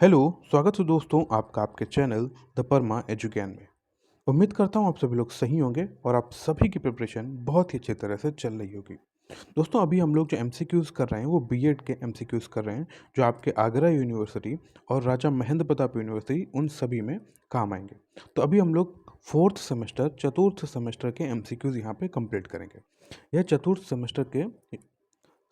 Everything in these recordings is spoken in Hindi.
हेलो, स्वागत है दोस्तों आपका आपके चैनल द परमा एजुज्ञान में। उम्मीद करता हूँ आप सभी लोग सही होंगे और आप सभी की प्रिपरेशन बहुत ही अच्छी तरह से चल रही होगी। दोस्तों अभी हम लोग जो एमसीक्यूज़ कर रहे हैं वो बीएड के एमसीक्यूज़ कर रहे हैं, जो आपके आगरा यूनिवर्सिटी और राजा महेंद्र प्रताप यूनिवर्सिटी उन सभी में काम आएंगे। तो अभी हम लोग फोर्थ सेमेस्टर चतुर्थ सेमेस्टर के एमसीक्यूज़ यहाँ पे कंप्लीट करेंगे। यह चतुर्थ सेमेस्टर के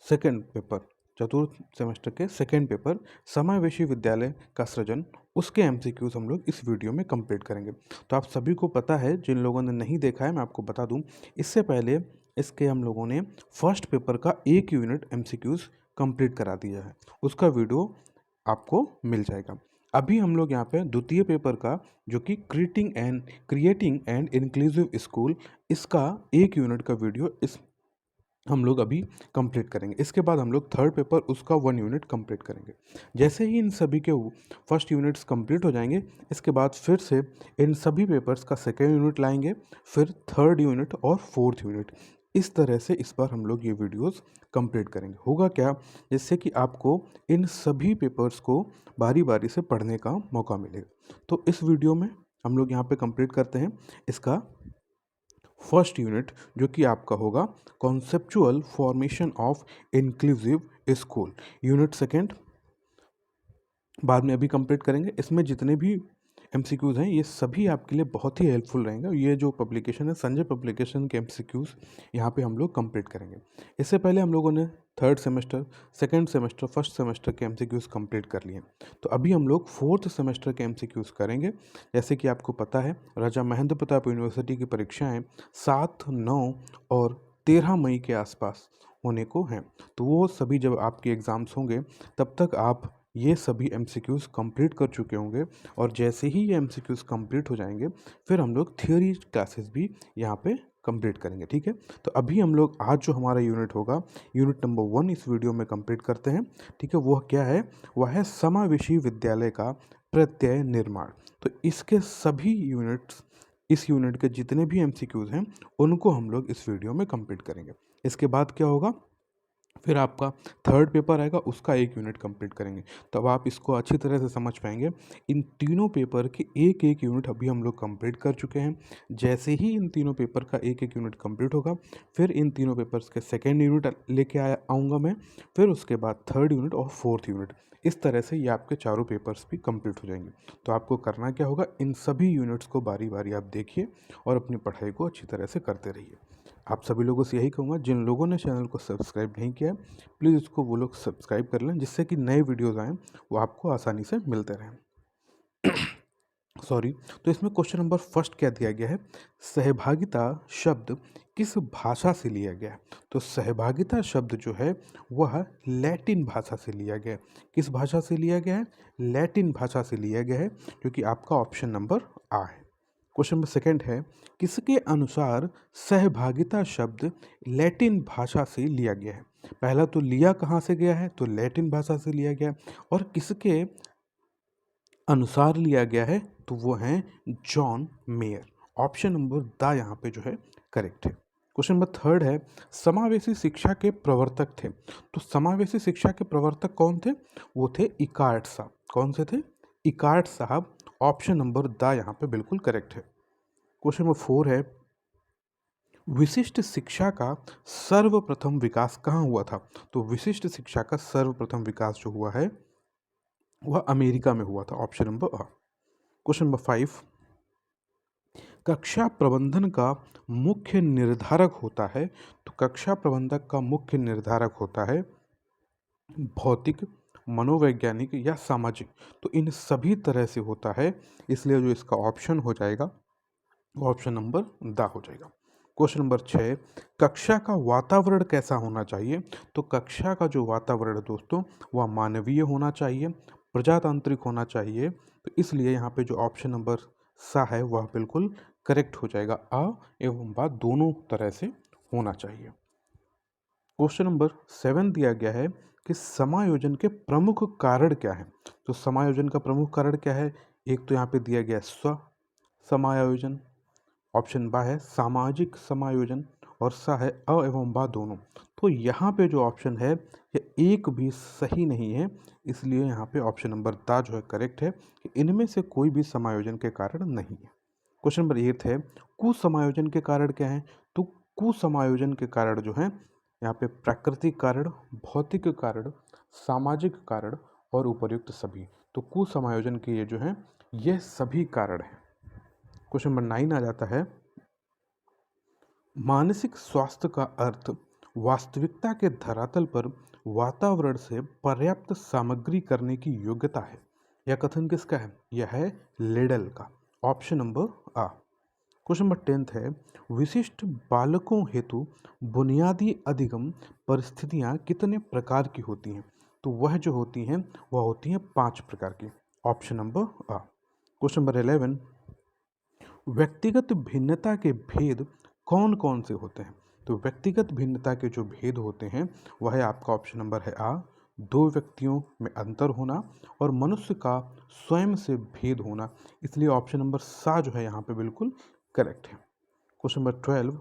सेकेंड पेपर चतुर्थ सेमेस्टर के सेकेंड पेपर समावेशी विद्यालय का सृजन, उसके एमसीक्यूज हम लोग इस वीडियो में कंप्लीट करेंगे। तो आप सभी को पता है, जिन लोगों ने नहीं देखा है मैं आपको बता दूं, इससे पहले इसके हम लोगों ने फर्स्ट पेपर का एक यूनिट एमसीक्यूज कंप्लीट करा दिया है, उसका वीडियो आपको मिल जाएगा। अभी हम लोग यहाँ पे द्वितीय पेपर का, जो कि क्रिएटिंग एंड इंक्लूसिव स्कूल, इसका एक यूनिट का वीडियो इस हम लोग अभी कंप्लीट करेंगे। इसके बाद हम लोग थर्ड पेपर उसका 1 यूनिट कंप्लीट करेंगे। जैसे ही इन सभी के फर्स्ट यूनिट्स कंप्लीट हो जाएंगे, इसके बाद फिर से इन सभी पेपर्स का सेकेंड यूनिट लाएंगे, फिर थर्ड यूनिट और फोर्थ यूनिट। इस तरह से इस बार हम लोग ये वीडियोस कंप्लीट करेंगे। होगा क्या, जिससे कि आपको इन सभी पेपर्स को बारी बारी से पढ़ने का मौका मिलेगा। तो इस वीडियो में हम लोग यहाँ पे कंप्लीट करते हैं इसका फर्स्ट यूनिट, जो कि आपका होगा conceptual formation of inclusive school. Unit second बाद में अभी कंप्लीट करेंगे। इसमें जितने भी एमसीक्यूज़ हैं ये सभी आपके लिए बहुत ही हेल्पफुल रहेंगे। ये जो पब्लिकेशन है संजय पब्लिकेशन के एमसीक्यूज़ यहाँ पे हम लोग कंप्लीट करेंगे। इससे पहले हम लोगों ने third semester, second semester, first semester के एमसीक्यूज़ कंप्लीट कर लिए। तो अभी हम लोग फोर्थ सेमेस्टर के एमसीक्यूज़ करेंगे। जैसे कि आपको पता है, राजा महेंद्र प्रताप यूनिवर्सिटी की परीक्षाएँ 7, 9 और 13 मई के आसपास होने को हैं। तो वो सभी जब आपके एग्ज़ाम्स होंगे तब तक आप ये सभी एमसीक्यूज़ कंप्लीट कर चुके होंगे। और जैसे ही ये एमसीक्यूज़ कंप्लीट हो जाएंगे, फिर हम लोग थियोरी क्लासेस भी यहाँ पे कंप्लीट करेंगे। ठीक है, तो अभी हम लोग आज जो हमारा यूनिट होगा, यूनिट नंबर 1 इस वीडियो में कंप्लीट करते हैं। ठीक है, वह क्या है? वह है समावेशी विद्यालय का प्रत्यय निर्माण। तो इसके सभी यूनिट्स, इस यूनिट के जितने भी एमसीक्यूज़ हैं उनको हम लोग इस वीडियो में कंप्लीट करेंगे। इसके बाद क्या होगा, फिर आपका थर्ड पेपर आएगा, उसका एक यूनिट कंप्लीट करेंगे। तब आप इसको अच्छी तरह से समझ पाएंगे। इन तीनों पेपर के एक एक यूनिट अभी हम लोग कंप्लीट कर चुके हैं। जैसे ही इन तीनों पेपर का एक एक यूनिट कंप्लीट होगा, फिर इन तीनों पेपर्स के सेकेंड यूनिट लेके आऊँगा मैं, फिर उसके बाद थर्ड यूनिट और फोर्थ यूनिट। इस तरह से ये आपके चारों पेपर्स भी कंप्लीट हो जाएंगे। तो आपको करना क्या होगा, इन सभी यूनिट्स को बारी बारी आप देखिए और अपनी पढ़ाई को अच्छी तरह से करते रहिए। आप सभी लोगों से यही कहूँगा, जिन लोगों ने चैनल को सब्सक्राइब नहीं किया है, प्लीज़ उसको वो लोग सब्सक्राइब कर लें, जिससे कि नए वीडियोज़ आएँ वो आपको आसानी से मिलते रहें। सॉरी। तो इसमें क्वेश्चन नंबर फर्स्ट क्या दिया गया है, सहभागिता शब्द किस भाषा से लिया गया है? तो सहभागिता शब्द जो है वह लैटिन भाषा से लिया गया है। किस भाषा से लिया गया है? लैटिन भाषा से लिया गया है, जो कि आपका ऑप्शन नंबर आ है। क्वेश्चन नंबर सेकंड है, किसके अनुसार सहभागिता शब्द लैटिन भाषा से लिया गया है? पहला तो लिया कहाँ से गया है, तो लैटिन भाषा से लिया गया है। और किसके अनुसार लिया गया है, तो वो हैं John mayor. Option number the यहाँ पे जो है करेक्ट है। क्वेश्चन नंबर थर्ड है, समावेशी शिक्षा के प्रवर्तक थे। तो समावेशी शिक्षा के प्रवर्तक कौन थे? वो थे इकार्ट साहब। कौन से थे? इकार्ट साहब। ऑप्शन नंबर द यहाँ पे बिल्कुल करेक्ट है। क्वेश्चन नंबर फोर है, विशिष्ट शिक्षा का सर्वप्रथम विकास कहाँ हुआ था? तो विशिष्ट शिक्षा का सर्वप्रथम विकास जो हुआ है वह अमेरिका में हुआ था। ऑप्शन नंबर आ। क्वेश्चन नंबर 5, कक्षा प्रबंधन का मुख्य निर्धारक होता है। तो कक्षा प्रबंधक का मुख्य निर्धारक होता है भौतिक, मनोवैज्ञानिक या सामाजिक। तो इन सभी तरह से होता है, इसलिए जो इसका ऑप्शन हो जाएगा वो ऑप्शन नंबर द हो जाएगा। क्वेश्चन नंबर 6, कक्षा का वातावरण कैसा होना चाहिए? तो कक्षा का जो वातावरण है दोस्तों, वह मानवीय होना चाहिए, प्रजातांत्रिक होना चाहिए। तो इसलिए यहाँ पे जो ऑप्शन नंबर सा है वह बिल्कुल करेक्ट हो जाएगा। अ एवं बा दोनों तरह से होना चाहिए। क्वेश्चन नंबर 7 दिया गया है कि समायोजन के प्रमुख कारण क्या है? तो समायोजन का प्रमुख कारण क्या है? एक तो यहाँ पे दिया गया स्व समायोजन, ऑप्शन बा है सामाजिक समायोजन, और सा है अ एवं बा दोनों। तो यहाँ पे जो ऑप्शन है ये एक भी सही नहीं है, इसलिए यहाँ पे ऑप्शन नंबर द जो है करेक्ट है कि इनमें से कोई भी समायोजन के कारण नहीं है। क्वेश्चन नंबर 8 है कुसमायोजन के कारण क्या है? तो कुसमायोजन के कारण जो है यहाँ पे प्राकृतिक कारण, भौतिक कारण, सामाजिक कारण और उपर्युक्त सभी। तो कुसमायोजन के ये जो है ये सभी कारण हैं। क्वेश्चन नंबर 9 आ जाता है मानसिक स्वास्थ्य का अर्थ वास्तविकता के धरातल पर वातावरण से पर्याप्त सामग्री करने की योग्यता है। यह कथन किसका है? यह है लेडल का, ऑप्शन नंबर आ। क्वेश्चन नंबर 10 है विशिष्ट बालकों हेतु बुनियादी अधिगम परिस्थितियां कितने प्रकार की होती हैं? तो वह जो होती हैं वह होती हैं 5 प्रकार की, ऑप्शन नंबर आ। क्वेश्चन नंबर 11 व्यक्तिगत भिन्नता के भेद कौन कौन से होते हैं? तो व्यक्तिगत भिन्नता के जो भेद होते हैं वह है आपका ऑप्शन नंबर है आ, दो व्यक्तियों में अंतर होना और मनुष्य का स्वयं से भेद होना, इसलिए ऑप्शन नंबर सा जो है यहाँ पे बिल्कुल करेक्ट है। क्वेश्चन नंबर 12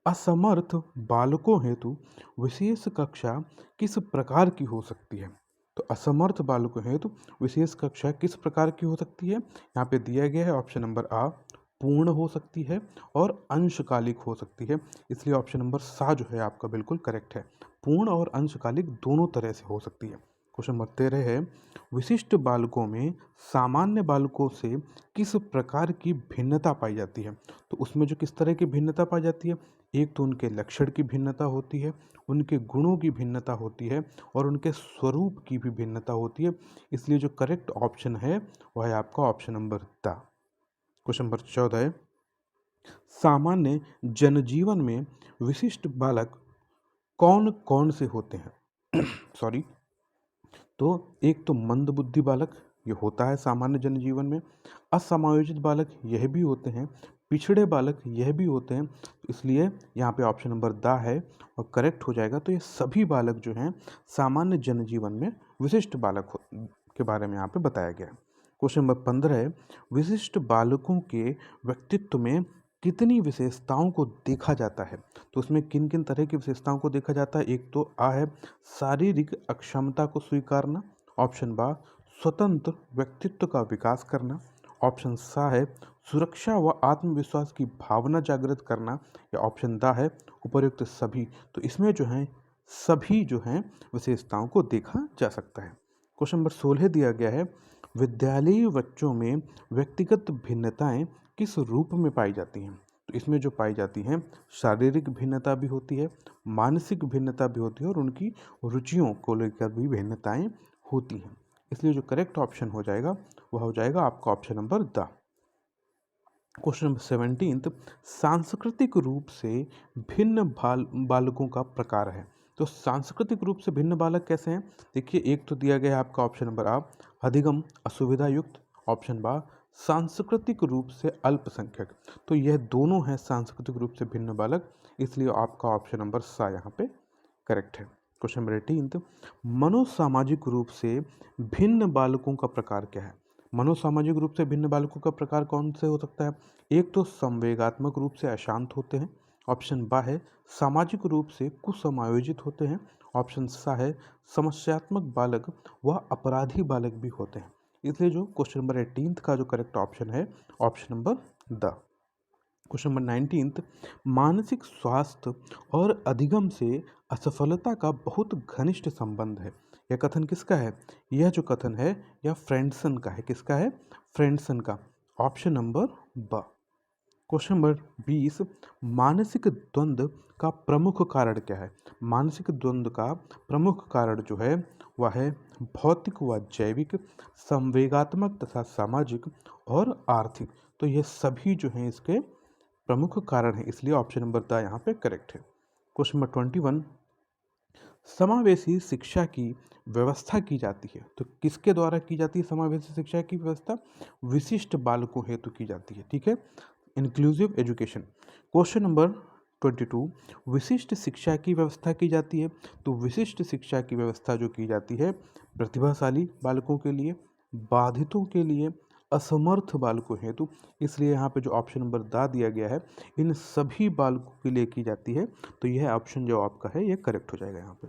असमर्थ बालकों हेतु विशेष कक्षा किस प्रकार की हो सकती है? तो असमर्थ बालकों हेतु विशेष कक्षा किस प्रकार की हो सकती है? यहाँ पे दिया गया है ऑप्शन नंबर आ पूर्ण हो सकती है और अंशकालिक हो सकती है, इसलिए ऑप्शन नंबर सा जो है आपका बिल्कुल करेक्ट है। पूर्ण और अंशकालिक दोनों तरह से हो सकती है। क्वेश्चन नंबर 13 है विशिष्ट बालकों में सामान्य बालकों से किस प्रकार की भिन्नता पाई जाती है? तो उसमें जो किस तरह की भिन्नता पाई जाती है, एक तो उनके लक्षण की भिन्नता होती है, उनके गुणों की भिन्नता होती है और उनके स्वरूप की भी भिन्नता होती है, इसलिए जो करेक्ट ऑप्शन है वह है आपका option number the. Question number 14 है सामान्य जनजीवन में विशिष्ट बालक कौन कौन से होते हैं? सॉरी, तो एक तो मंद बुद्धि बालक ये होता है सामान्य जनजीवन में, असमायोजित बालक यह भी होते हैं, पिछड़े बालक यह भी होते हैं, इसलिए यहाँ पे ऑप्शन नंबर द है और करेक्ट हो जाएगा। तो ये सभी बालक जो हैं सामान्य जनजीवन में विशिष्ट बालक के बारे में यहाँ पे बताया गया है। क्वेश्चन नंबर 15 है विशिष्ट बालकों के व्यक्तित्व में कितनी विशेषताओं को देखा जाता है? तो उसमें किन किन तरह की विशेषताओं को देखा जाता है? एक तो आ है शारीरिक अक्षमता को स्वीकारना, ऑप्शन बा स्वतंत्र व्यक्तित्व का विकास करना, ऑप्शन सा है सुरक्षा व आत्मविश्वास की भावना जागृत करना, या ऑप्शन दा है उपर्युक्त सभी। तो इसमें जो है सभी जो हैं विशेषताओं को देखा जा सकता है। क्वेश्चन नंबर 16 दिया गया है विद्यालयी बच्चों में व्यक्तिगत भिन्नताएं किस रूप में पाई जाती हैं? तो इसमें जो पाई जाती हैं शारीरिक भिन्नता भी होती है, मानसिक भिन्नता भी होती है और उनकी रुचियों को लेकर भी भिन्नताएं होती हैं, इसलिए जो करेक्ट ऑप्शन हो जाएगा वह हो जाएगा आपका option number the. Question number 17 सांस्कृतिक रूप से भिन्न बालकों का प्रकार है। तो सांस्कृतिक रूप से भिन्न बालक कैसे हैं? देखिए एक तो दिया गया है आपका ऑप्शन नंबर आ अधिगम असुविधा युक्त, ऑप्शन बा सांस्कृतिक रूप से अल्पसंख्यक। तो यह दोनों हैं सांस्कृतिक रूप से भिन्न बालक, इसलिए आपका ऑप्शन नंबर सा यहाँ पे करेक्ट है। क्वेश्चन नंबर 18 मनोसामाजिक रूप से भिन्न बालकों का प्रकार क्या है? मनोसामाजिक रूप से भिन्न बालकों का प्रकार कौन से हो सकता है? एक तो संवेगात्मक रूप से अशांत होते हैं, ऑप्शन बा है सामाजिक रूप से कुसमायोजित होते हैं, ऑप्शन सा है समस्यात्मक बालक व अपराधी बालक भी होते हैं, इसलिए जो क्वेश्चन नंबर 18 का जो करेक्ट ऑप्शन है option number the. Question number 19 मानसिक स्वास्थ्य और अधिगम से असफलता का बहुत घनिष्ठ संबंध है। यह कथन किसका है? यह जो कथन है यह फ्रेंडसन का है। किसका है? फ्रेंडसन का, ऑप्शन नंबर ब। क्वेश्चन नंबर 20 मानसिक द्वंद्व का प्रमुख कारण क्या है? मानसिक द्वंद्व का प्रमुख कारण जो है वह है भौतिक व जैविक, संवेगात्मक तथा सामाजिक और आर्थिक। तो ये सभी जो हैं इसके प्रमुख कारण है, इसलिए ऑप्शन नंबर द यहाँ पे करेक्ट है। क्वेश्चन नंबर 21 समावेशी शिक्षा की व्यवस्था की जाती है। तो किसके द्वारा की जाती है समावेशी शिक्षा की व्यवस्था? विशिष्ट बालकों हेतु की जाती है, ठीक है, इंक्लूसिव एजुकेशन। क्वेश्चन नंबर 22 विशिष्ट शिक्षा की व्यवस्था की जाती है। तो विशिष्ट शिक्षा की व्यवस्था जो की जाती है प्रतिभाशाली बालकों के लिए, बाधितों के लिए, असमर्थ बालकों हेतु, इसलिए यहाँ पे जो ऑप्शन नंबर दा दिया गया है इन सभी बालकों के लिए की जाती है। तो यह ऑप्शन जो आपका है ये करेक्ट हो जाएगा यहाँ पे।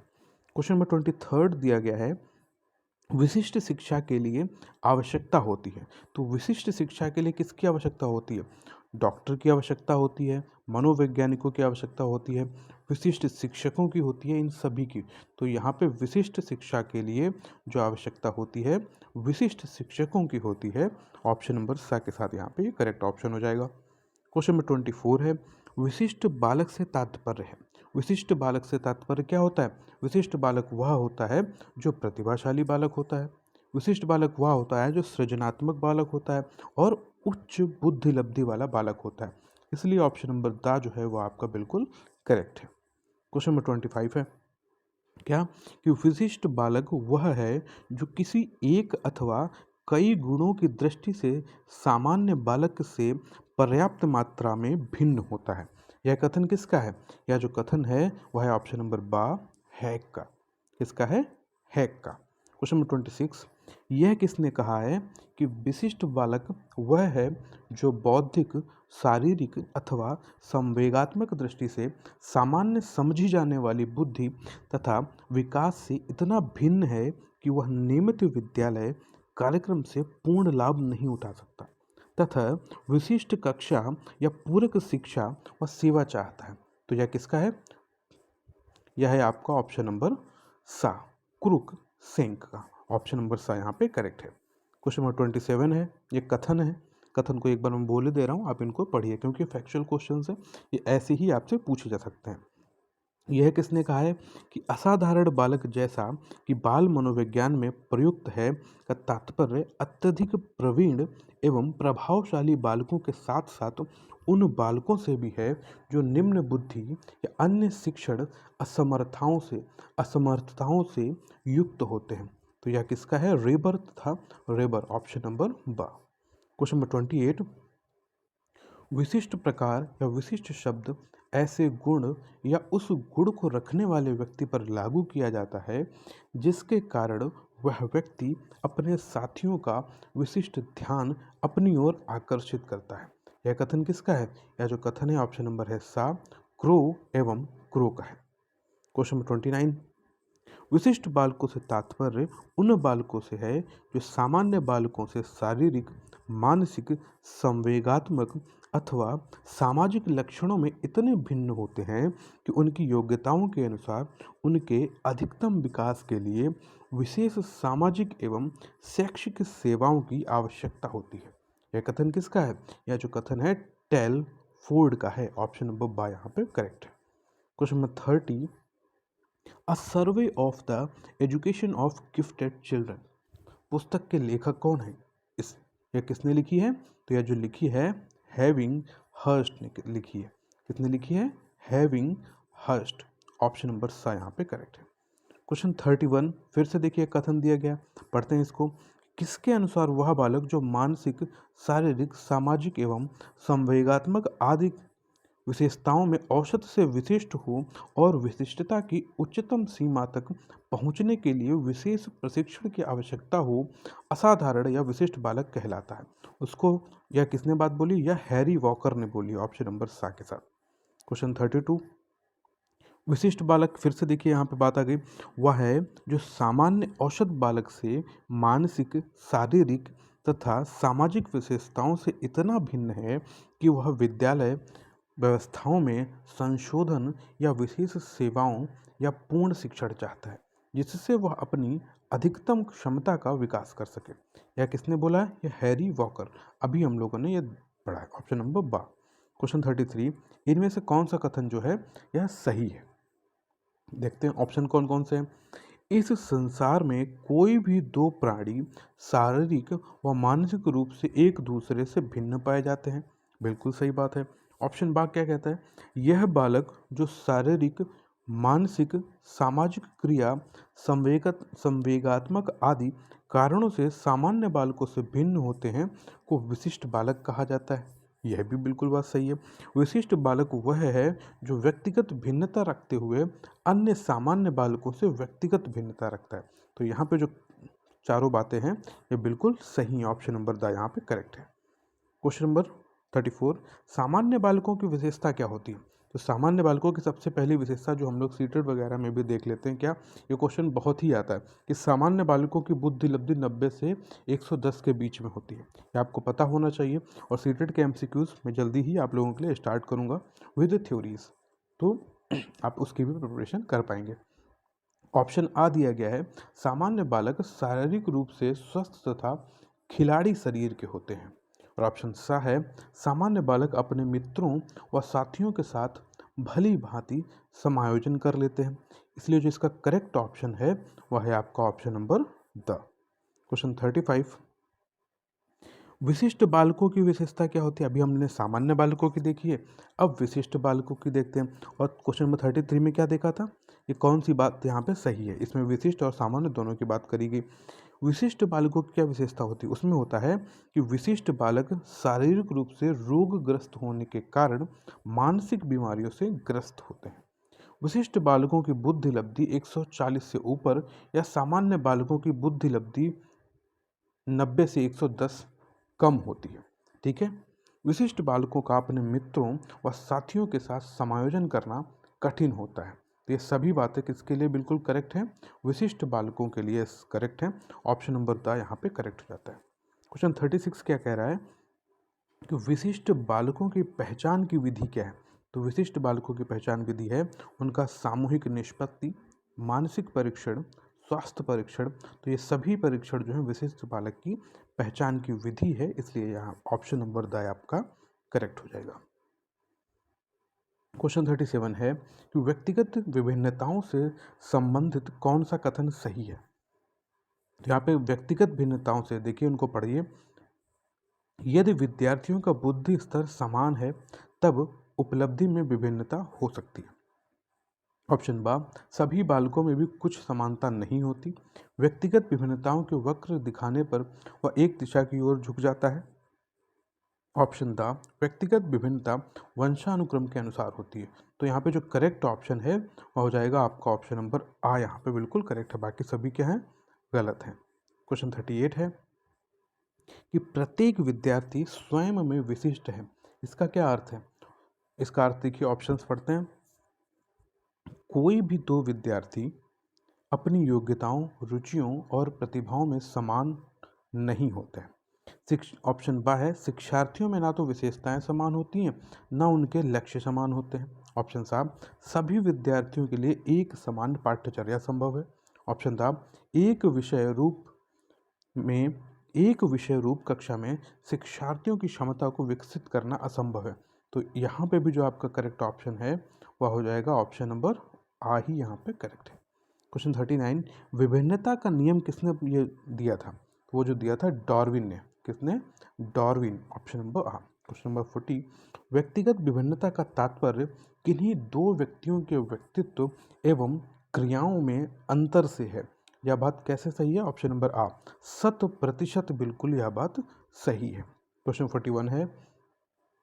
क्वेश्चन नंबर 23 दिया गया है, विशिष्ट शिक्षा के लिए आवश्यकता होती है। तो विशिष्ट शिक्षा के लिए किसकी आवश्यकता होती है? डॉक्टर की आवश्यकता होती है, मनोवैज्ञानिकों की आवश्यकता होती है, विशिष्ट शिक्षकों की होती है, इन सभी की। तो यहाँ पे विशिष्ट शिक्षा के लिए जो आवश्यकता होती है विशिष्ट शिक्षकों की होती है। ऑप्शन नंबर सा के साथ यहाँ पे ये करेक्ट ऑप्शन हो जाएगा। क्वेश्चन नंबर 24 है, विशिष्ट बालक से तात्पर्य है। विशिष्ट बालक से तात्पर्य क्या होता है? विशिष्ट बालक वह होता है जो प्रतिभाशाली बालक होता है। विशिष्ट बालक वह होता है जो सृजनात्मक बालक होता है और उच्च बुद्धि लब्धि वाला बालक होता है। इसलिए ऑप्शन नंबर दा जो है वो आपका बिल्कुल करेक्ट है। क्वेश्चन नंबर 25 है, क्या कि विशिष्ट बालक वह है जो किसी एक अथवा कई गुणों की दृष्टि से सामान्य बालक से पर्याप्त मात्रा में भिन्न होता है। यह कथन किसका है? यह जो कथन है वह है ऑप्शन नंबर बा, हैक का। किसका है? हैक का। क्वेश्चन नंबर 26, यह किसने कहा है कि विशिष्ट बालक वह है जो बौद्धिक, शारीरिक अथवा संवेगात्मक दृष्टि से सामान्य समझी जाने वाली बुद्धि तथा विकास से इतना भिन्न है कि वह नियमित विद्यालय कार्यक्रम से पूर्ण लाभ नहीं उठा सकता तथा विशिष्ट कक्षा या पूरक शिक्षा व सेवा चाहता है। तो यह किसका है? यह है आपका ऑप्शन नंबर सा, क्रुक सेंक का। ऑप्शन नंबर सा यहाँ पे करेक्ट है। क्वेश्चन नंबर 27 है, ये कथन है। कथन को एक बार मैं बोले दे रहा हूँ, आप इनको पढ़िए क्योंकि फैक्चुअल क्वेश्चन है, ये ऐसे ही आपसे पूछे जा सकते हैं। यह किसने कहा है कि असाधारण बालक जैसा कि बाल मनोविज्ञान में प्रयुक्त है का तात्पर्य अत्यधिक प्रवीण एवं प्रभावशाली बालकों के साथ साथ उन बालकों से भी है जो निम्न बुद्धि या अन्य शिक्षण असमर्थताओं से युक्त होते हैं। तो यह किसका है? रेबर तथा रेबर, ऑप्शन नंबर बा। क्वेश्चन नंबर 28, विशिष्ट प्रकार या विशिष्ट शब्द ऐसे गुण या उस गुण को रखने वाले व्यक्ति पर लागू किया जाता है जिसके कारण वह व्यक्ति अपने साथियों का विशिष्ट ध्यान अपनी ओर आकर्षित करता है। यह कथन किसका है? यह जो कथन है ऑप्शन नंबर है सा, क्रो एवं क्रो का है। क्वेश्चन नंबर 29, विशिष्ट बालकों से तात्पर्य उन बालकों से है जो सामान्य बालकों से शारीरिक, मानसिक, संवेगात्मक अथवा सामाजिक लक्षणों में इतने भिन्न होते हैं कि उनकी योग्यताओं के अनुसार उनके अधिकतम विकास के लिए विशेष सामाजिक एवं शैक्षिक सेवाओं की आवश्यकता होती है। यह कथन किसका है? यह जो कथन है टेल फोर्ड का है। ऑप्शन नंबर बा यहाँ पे करेक्ट है। Question number 30, a survey of the education of gifted children, पुस्तक के लेखक कौन है? इस यह किसने लिखी है? तो यह जो लिखी है हैविंग हर्स्ट ने लिखी है। किसने लिखी है? Having Hearst. ऑप्शन नंबर सा यहाँ पे करेक्ट है। क्वेश्चन 31 फिर से देखिए कथन दिया गया, पढ़ते हैं इसको। किसके अनुसार वह बालक जो मानसिक, शारीरिक, सामाजिक एवं संवेगात्मक आदि विशेषताओं में औसत से विशिष्ट हो और विशिष्टता की उच्चतम सीमा तक पहुंचने के लिए विशेष प्रशिक्षण की आवश्यकता हो, असाधारण या विशिष्ट बालक कहलाता है। उसको यह किसने बात बोली? यह हैरी वॉकर ने बोली, ऑप्शन नंबर सा के साथ। क्वेश्चन 32, विशिष्ट बालक फिर से देखिए यहाँ पे बात आ गई, वह है जो सामान्य औसत बालक से मानसिक, शारीरिक तथा सामाजिक विशेषताओं से इतना भिन्न है कि वह विद्यालय व्यवस्थाओं में संशोधन या विशेष सेवाओं या पूर्ण शिक्षण चाहता है जिससे वह अपनी अधिकतम क्षमता का विकास कर सके। यह किसने बोला है? यह हैरी वॉकर। अभी हम लोगों ने यह पढ़ा है, ऑप्शन नंबर बा। क्वेश्चन 33, इनमें से कौन सा कथन जो है यह सही है? देखते हैं ऑप्शन कौन कौन से हैं। इस संसार में कोई भी दो प्राणी शारीरिक व मानसिक रूप से एक दूसरे से भिन्न पाए जाते हैं। बिल्कुल सही बात है। ऑप्शन बा क्या कहता है? यह बालक जो शारीरिक, मानसिक, सामाजिक क्रिया, संवेगात्मक आदि कारणों से सामान्य बालकों से भिन्न होते हैं को विशिष्ट बालक कहा जाता है। यह भी बिल्कुल बात सही है। विशिष्ट बालक वह है जो व्यक्तिगत भिन्नता रखते हुए अन्य सामान्य बालकों से व्यक्तिगत भिन्नता रखता है। तो यहाँ पे जो चारों बातें हैं ये बिल्कुल सही है। ऑप्शन नंबर द यहाँ पे करेक्ट है। क्वेश्चन नंबर 34, सामान्य बालकों की विशेषता क्या होती है? तो सामान्य बालकों की सबसे पहली विशेषता जो हम लोग सीटेड वगैरह में भी देख लेते हैं, क्या ये क्वेश्चन बहुत ही आता है कि सामान्य बालकों की बुद्धि लब्धि 90 से 110 के बीच में होती है। ये आपको पता होना चाहिए। और सीटेड के एमसीक्यूज मैं जल्दी ही आप लोगों के लिए स्टार्ट करूँगा विद थ्योरीज, तो आप उसकी भी प्रिपरेशन कर पाएंगे। ऑप्शन आ दिया गया है, सामान्य बालक शारीरिक रूप से स्वस्थ तथा खिलाड़ी शरीर के होते हैं। और ऑप्शन सा है, सामान्य बालक अपने मित्रों व साथियों के साथ भली भांति समायोजन कर लेते हैं। इसलिए जो इसका करेक्ट ऑप्शन है वह है आपका ऑप्शन नंबर द। क्वेश्चन 35, विशिष्ट बालकों की विशेषता क्या होती है? अभी हमने सामान्य बालकों की देखी है, अब विशिष्ट बालकों की देखते हैं। और क्वेश्चन नंबर 33 में क्या देखा था, ये कौन सी बात यहाँ पे सही है? इसमें विशिष्ट और सामान्य दोनों की बात करी गई। विशिष्ट बालकों की क्या विशेषता होती है? उसमें होता है कि विशिष्ट बालक शारीरिक रूप से रोगग्रस्त होने के कारण मानसिक बीमारियों से ग्रस्त होते हैं। विशिष्ट बालकों की बुद्धि लब्धि 140 से ऊपर या सामान्य बालकों की बुद्धि लब्धि 90 से 110 कम होती है। ठीक है। विशिष्ट बालकों का अपने मित्रों व साथियों के साथ समायोजन करना कठिन होता है। तो ये सभी बातें किसके लिए बिल्कुल करेक्ट हैं? विशिष्ट बालकों के लिए करेक्ट है। ऑप्शन नंबर द यहाँ पे करेक्ट हो जाता है। क्वेश्चन 36 क्या कह रहा है कि विशिष्ट बालकों की पहचान की विधि क्या है? तो विशिष्ट बालकों की पहचान विधि है उनका सामूहिक निष्पत्ति, मानसिक परीक्षण, स्वास्थ्य परीक्षण। तो ये सभी परीक्षण जो है विशिष्ट बालक की पहचान की विधि है, इसलिए यहाँ ऑप्शन नंबर द आपका करेक्ट हो जाएगा। क्वेश्चन 37 है कि व्यक्तिगत विभिन्नताओं से संबंधित कौन सा कथन सही है? तो यहाँ पे व्यक्तिगत भिन्नताओं से देखिए, उनको पढ़िए। यदि विद्यार्थियों का बुद्धि स्तर समान है तब उपलब्धि में विभिन्नता हो सकती है। ऑप्शन बा, सभी बालकों में भी कुछ समानता नहीं होती। व्यक्तिगत विभिन्नताओं के वक्र दिखाने पर वह एक दिशा की ओर झुक जाता है। ऑप्शन दा, व्यक्तिगत विभिन्नता वंशानुक्रम के अनुसार होती है। तो यहाँ पे जो करेक्ट ऑप्शन है वह हो जाएगा आपका ऑप्शन नंबर आ, यहाँ पे बिल्कुल करेक्ट है, बाकी सभी क्या हैं? गलत हैं। क्वेश्चन 38 है कि प्रत्येक विद्यार्थी स्वयं में विशिष्ट है। इसका क्या अर्थ है? इसका अर्थ देखिए, ऑप्शंस पढ़ते हैं। कोई भी दो विद्यार्थी अपनी योग्यताओं, रुचियों और प्रतिभाओं में समान नहीं होते हैं। ऑप्शन बा है, शिक्षार्थियों में ना तो विशेषताएं समान होती हैं ना उनके लक्ष्य समान होते हैं। ऑप्शन सा, सभी विद्यार्थियों के लिए एक समान पाठ्यचर्या संभव है। ऑप्शन दा, एक विषय रूप कक्षा में शिक्षार्थियों की क्षमता को विकसित करना असंभव है। तो यहाँ पे भी जो आपका करेक्ट ऑप्शन है वह हो जाएगा ऑप्शन नंबर आ ही यहाँ पे करेक्ट है। क्वेश्चन 39, विभिन्नता का नियम किसने ये दिया था? तो वो जो दिया था डार्विन ने। किसने? डार्विन। ऑप्शन नंबर आ। क्वेश्चन नंबर 40, व्यक्तिगत विभिन्नता का तात्पर्य किन्हीं दो व्यक्तियों के व्यक्तित्व एवं क्रियाओं में अंतर से है। यह बात कैसे सही है? ऑप्शन नंबर आ, 100% बिल्कुल यह बात सही है। क्वेश्चन 41 है,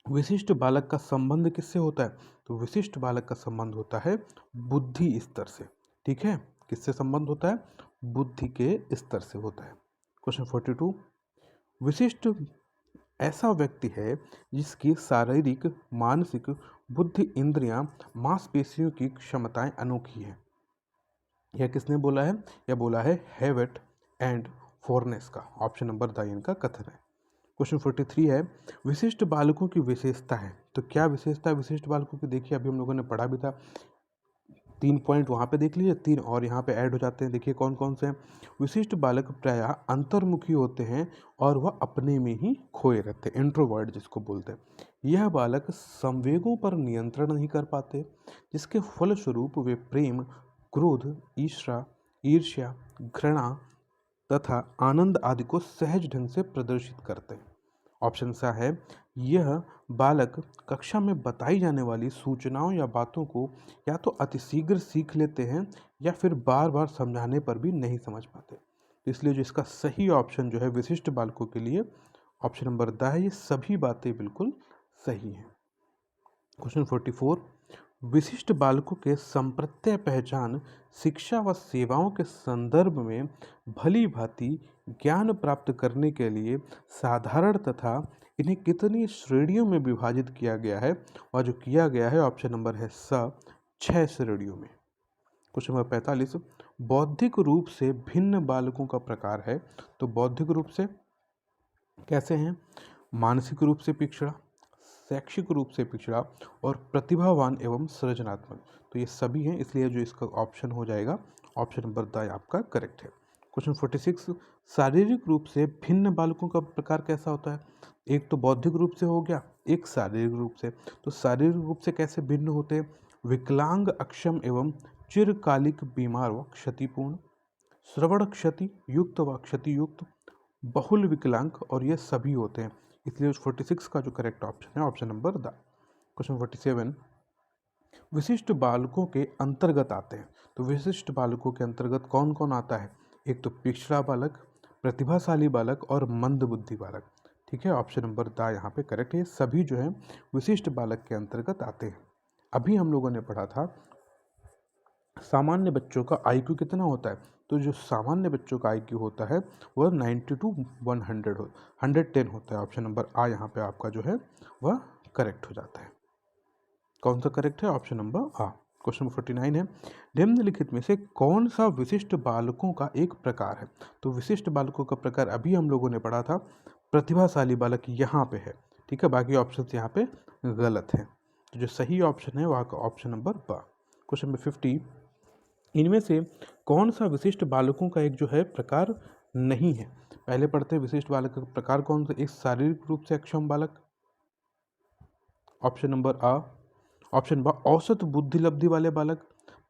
विशिष्ट बालक का संबंध किससे होता है? तो विशिष्ट बालक का संबंध होता है बुद्धि स्तर से। ठीक है, किससे संबंध होता है? बुद्धि के स्तर से होता है। क्वेश्चन 42, विशिष्ट ऐसा व्यक्ति है जिसकी शारीरिक, मानसिक, बुद्धि इंद्रियां, मांसपेशियों की क्षमताएं अनोखी हैं। यह किसने बोला है? यह बोला है हेवेट एंड फोर्नेस का। ऑप्शन नंबर द इनका कथन है। क्वेश्चन 43 है, विशिष्ट बालकों की विशेषता है। तो क्या विशेषता है विशिष्ट बालकों की? देखिए, अभी हम लोगों ने पढ़ा भी था। 3 पॉइंट वहाँ पे देख लीजिए, 3 और यहाँ पे ऐड हो जाते हैं। देखिए कौन कौन से हैं। विशिष्ट बालक प्रायः अंतर्मुखी होते हैं और वह अपने में ही खोए रहते हैं, इंट्रोवर्ट जिसको बोलते हैं। यह बालक संवेगों पर नियंत्रण नहीं कर पाते, जिसके फलस्वरूप वे प्रेम, क्रोध, ईर्ष्या, घृणा तथा आनंद आदि को सहज ढंग से प्रदर्शित करते हैं। ऑप्शन सा है, यह बालक कक्षा में बताई जाने वाली सूचनाओं या बातों को या तो अतिशीघ्र सीख लेते हैं या फिर बार बार समझाने पर भी नहीं समझ पाते। इसलिए जो इसका सही ऑप्शन जो है विशिष्ट बालकों के लिए ऑप्शन नंबर द है। ये सभी बातें बिल्कुल सही हैं। क्वेश्चन 44, विशिष्ट बालकों के संप्रत्यय पहचान शिक्षा व सेवाओं के संदर्भ में भली भांति ज्ञान प्राप्त करने के लिए साधारण तथा इन्हें कितनी श्रेणियों में विभाजित किया गया है, और जो किया गया है ऑप्शन नंबर है स 6 श्रेणियों में। क्वेश्चन नंबर 45, बौद्धिक रूप से भिन्न बालकों का प्रकार है। तो बौद्धिक रूप से कैसे हैं? मानसिक रूप से पिछड़ा, शैक्षिक रूप से पिछड़ा और प्रतिभावान एवं सृजनात्मक। तो ये सभी हैं, इसलिए जो इसका ऑप्शन हो जाएगा ऑप्शन नंबर द आपका करेक्ट है। क्वेश्चन 46, शारीरिक रूप से भिन्न बालकों का प्रकार कैसा होता है? एक तो बौद्धिक रूप से हो गया, एक शारीरिक रूप से। तो शारीरिक रूप से कैसे भिन्न होते हैं? विकलांग, अक्षम एवं चिरकालिक बीमार व क्षतिपूर्ण, श्रवण क्षति युक्त व क्षति युक्त, बहुल विकलांग, और ये सभी होते हैं। इसलिए 46 का जो करेक्ट ऑप्शन है ऑप्शन नंबर द। क्वेश्चन 47, विशिष्ट बालकों के अंतर्गत आते हैं। तो विशिष्ट बालकों के अंतर्गत कौन कौन आता है? एक तो पिछड़ा बालक, प्रतिभाशाली बालक और मंद बुद्धि बालक। ठीक है, ऑप्शन नंबर द यहाँ पे करेक्ट है। सभी जो है विशिष्ट बालक के अंतर्गत आते हैं। अभी हम लोगों ने पढ़ा था सामान्य बच्चों का IQ कितना होता है। तो जो सामान्य बच्चों का IQ होता है वह 90 to 110 होता है। ऑप्शन नंबर आ यहाँ पे आपका जो है वह करेक्ट हो जाता है। कौन सा करेक्ट है? ऑप्शन नंबर आ। क्वेश्चन नंबर 49 है, निम्नलिखित में से कौन सा विशिष्ट बालकों का एक प्रकार है? तो विशिष्ट बालकों का प्रकार अभी हम लोगों ने पढ़ा था प्रतिभाशाली बालक यहाँ पे है। ठीक है, बाकी ऑप्शन यहाँ पे गलत है। तो जो सही ऑप्शन है वह ऑप्शन नंबर बा। क्वेश्चन नंबर 50, इनमें से कौन सा विशिष्ट बालकों का एक जो है प्रकार नहीं है? पहले पढ़ते हैं विशिष्ट बालक का प्रकार कौन सा। एक शारीरिक रूप से अक्षम बालक, ऑप्शन नंबर आ। ऑप्शन बा औसत बुद्धि लब्धि वाले बालक,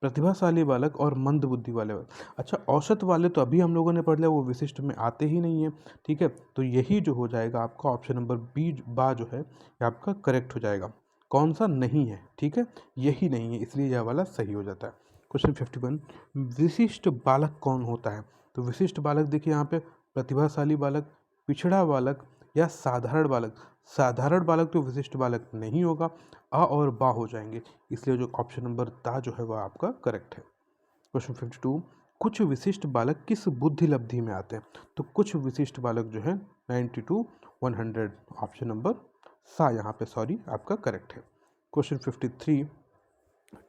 प्रतिभाशाली बालक और मंद बुद्धि वाले बालक। अच्छा, औसत वाले तो अभी हम लोगों ने पढ़ लिया, वो विशिष्ट में आते ही नहीं है। ठीक है, तो यही जो हो जाएगा आपका ऑप्शन नंबर बी बा जो है ये आपका करेक्ट हो जाएगा। कौन सा नहीं है? ठीक है, यही नहीं है, इसलिए यह वाला सही हो जाता है। क्वेश्चन 51, विशिष्ट बालक कौन होता है? तो विशिष्ट बालक देखिए यहाँ पे प्रतिभाशाली बालक, पिछड़ा बालक या साधारण बालक। साधारण बालक तो विशिष्ट बालक नहीं होगा, आ और बा हो जाएंगे, इसलिए जो ऑप्शन नंबर दा जो है वह आपका करेक्ट है। क्वेश्चन 52, कुछ विशिष्ट बालक किस बुद्धि लब्धि में आते हैं? तो कुछ विशिष्ट बालक जो है 90 to 100, ऑप्शन नंबर सा यहाँ पे सॉरी आपका करेक्ट है। क्वेश्चन 53,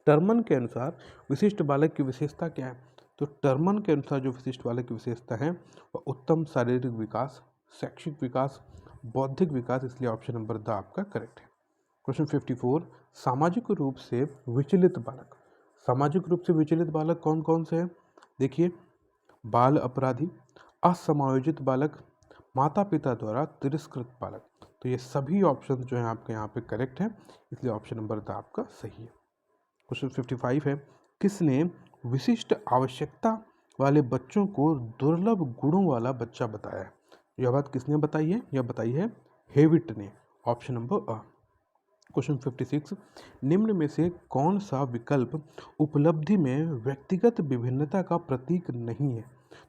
टर्मन के अनुसार विशिष्ट बालक की विशेषता क्या है? तो टर्मन के अनुसार जो विशिष्ट बालक की विशेषता है वह उत्तम शारीरिक विकास, शैक्षिक विकास, बौद्धिक विकास, इसलिए ऑप्शन नंबर द आपका करेक्ट है। क्वेश्चन 54, सामाजिक रूप से विचलित बालक। सामाजिक रूप से विचलित बालक कौन कौन से हैं? देखिए, बाल अपराधी, असमायोजित बालक, माता पिता द्वारा तिरस्कृत बालक। तो ये सभी ऑप्शन जो हैं आपके यहाँ पे करेक्ट हैं, इसलिए ऑप्शन नंबर द आपका सही है। क्वेश्चन 55 है, किसने विशिष्ट आवश्यकता वाले बच्चों को दुर्लभ गुणों वाला बच्चा बताया है? यह बात किसने बताई है? यह बताई है हेविट ने, ऑप्शन नंबर अ। क्वेश्चन 56, निम्न में से कौन सा विकल्प उपलब्धि में व्यक्तिगत विभिन्नता का प्रतीक नहीं है?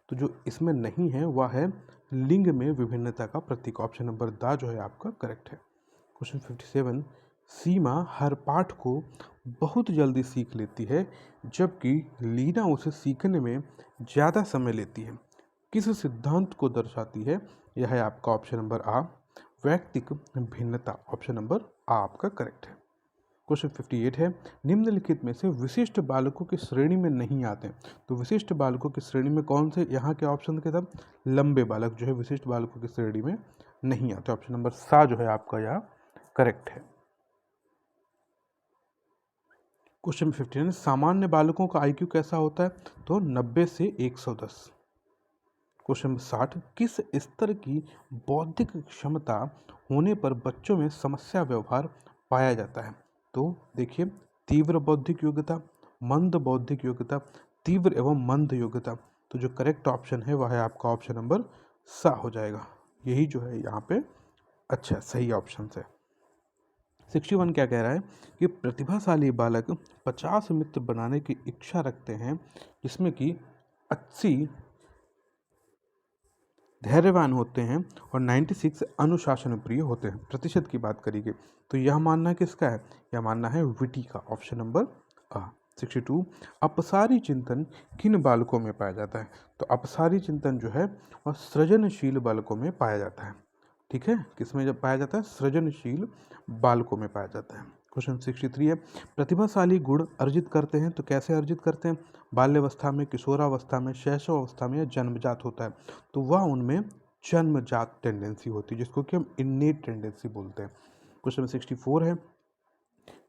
तो जो इसमें नहीं है वह है लिंग में विभिन्नता का प्रतीक, ऑप्शन नंबर दा जो है आपका करेक्ट है। क्वेश्चन 57, सीमा हर पाठ को बहुत जल्दी सीख लेती है जबकि लीना उसे सीखने में ज़्यादा समय लेती है, किस सिद्धांत को दर्शाती है? यह है आपका ऑप्शन नंबर आ, वैयक्तिक भिन्नता, ऑप्शन नंबर आ आपका करेक्ट है। क्वेश्चन 58 है, निम्नलिखित में से विशिष्ट बालकों की श्रेणी में नहीं आते हैं। तो विशिष्ट बालकों की श्रेणी में कौन से यहाँ के ऑप्शन के सब लंबे बालक जो है विशिष्ट बालकों की श्रेणी में नहीं आते, ऑप्शन नंबर सा जो है आपका यहाँ करेक्ट है। क्वेश्चन 59, सामान्य बालकों का IQ कैसा होता है? तो 90 से 110। क्वेश्चन नंबर 60, किस स्तर की बौद्धिक क्षमता होने पर बच्चों में समस्या व्यवहार पाया जाता है? तो देखिए, तीव्र बौद्धिक योग्यता, मंद बौद्धिक योग्यता, तीव्र एवं मंद योग्यता। तो जो करेक्ट ऑप्शन है वह है आपका ऑप्शन नंबर सा हो जाएगा, यही जो है यहाँ पे अच्छा सही ऑप्शन है। 61 क्या कह रहा है कि प्रतिभाशाली बालक 50 मित्र बनाने की इच्छा रखते हैं जिसमें कि 80 धैर्यवान होते हैं और 96 अनुशासन प्रिय होते हैं। प्रतिशत की बात करेंगे तो यह मानना किसका है? यह मानना है विटी का, ऑप्शन नंबर आ। 62 अपसारी चिंतन किन बालकों में पाया जाता है? तो अपसारी चिंतन जो है वह सृजनशील बालकों में पाया जाता है। ठीक है, किसमें जब पाया जाता है? सृजनशील बालकों में पाया जाता है। क्वेश्चन 63 है, प्रतिभाशाली गुण अर्जित करते हैं तो कैसे अर्जित करते हैं? बाल्यावस्था में, किशोरावस्था में, शैशवावस्था में या जन्मजात होता है? तो वह उनमें जन्मजात टेंडेंसी होती है, जिसको कि हम इन्नेट टेंडेंसी बोलते हैं। क्वेश्चन 64 है,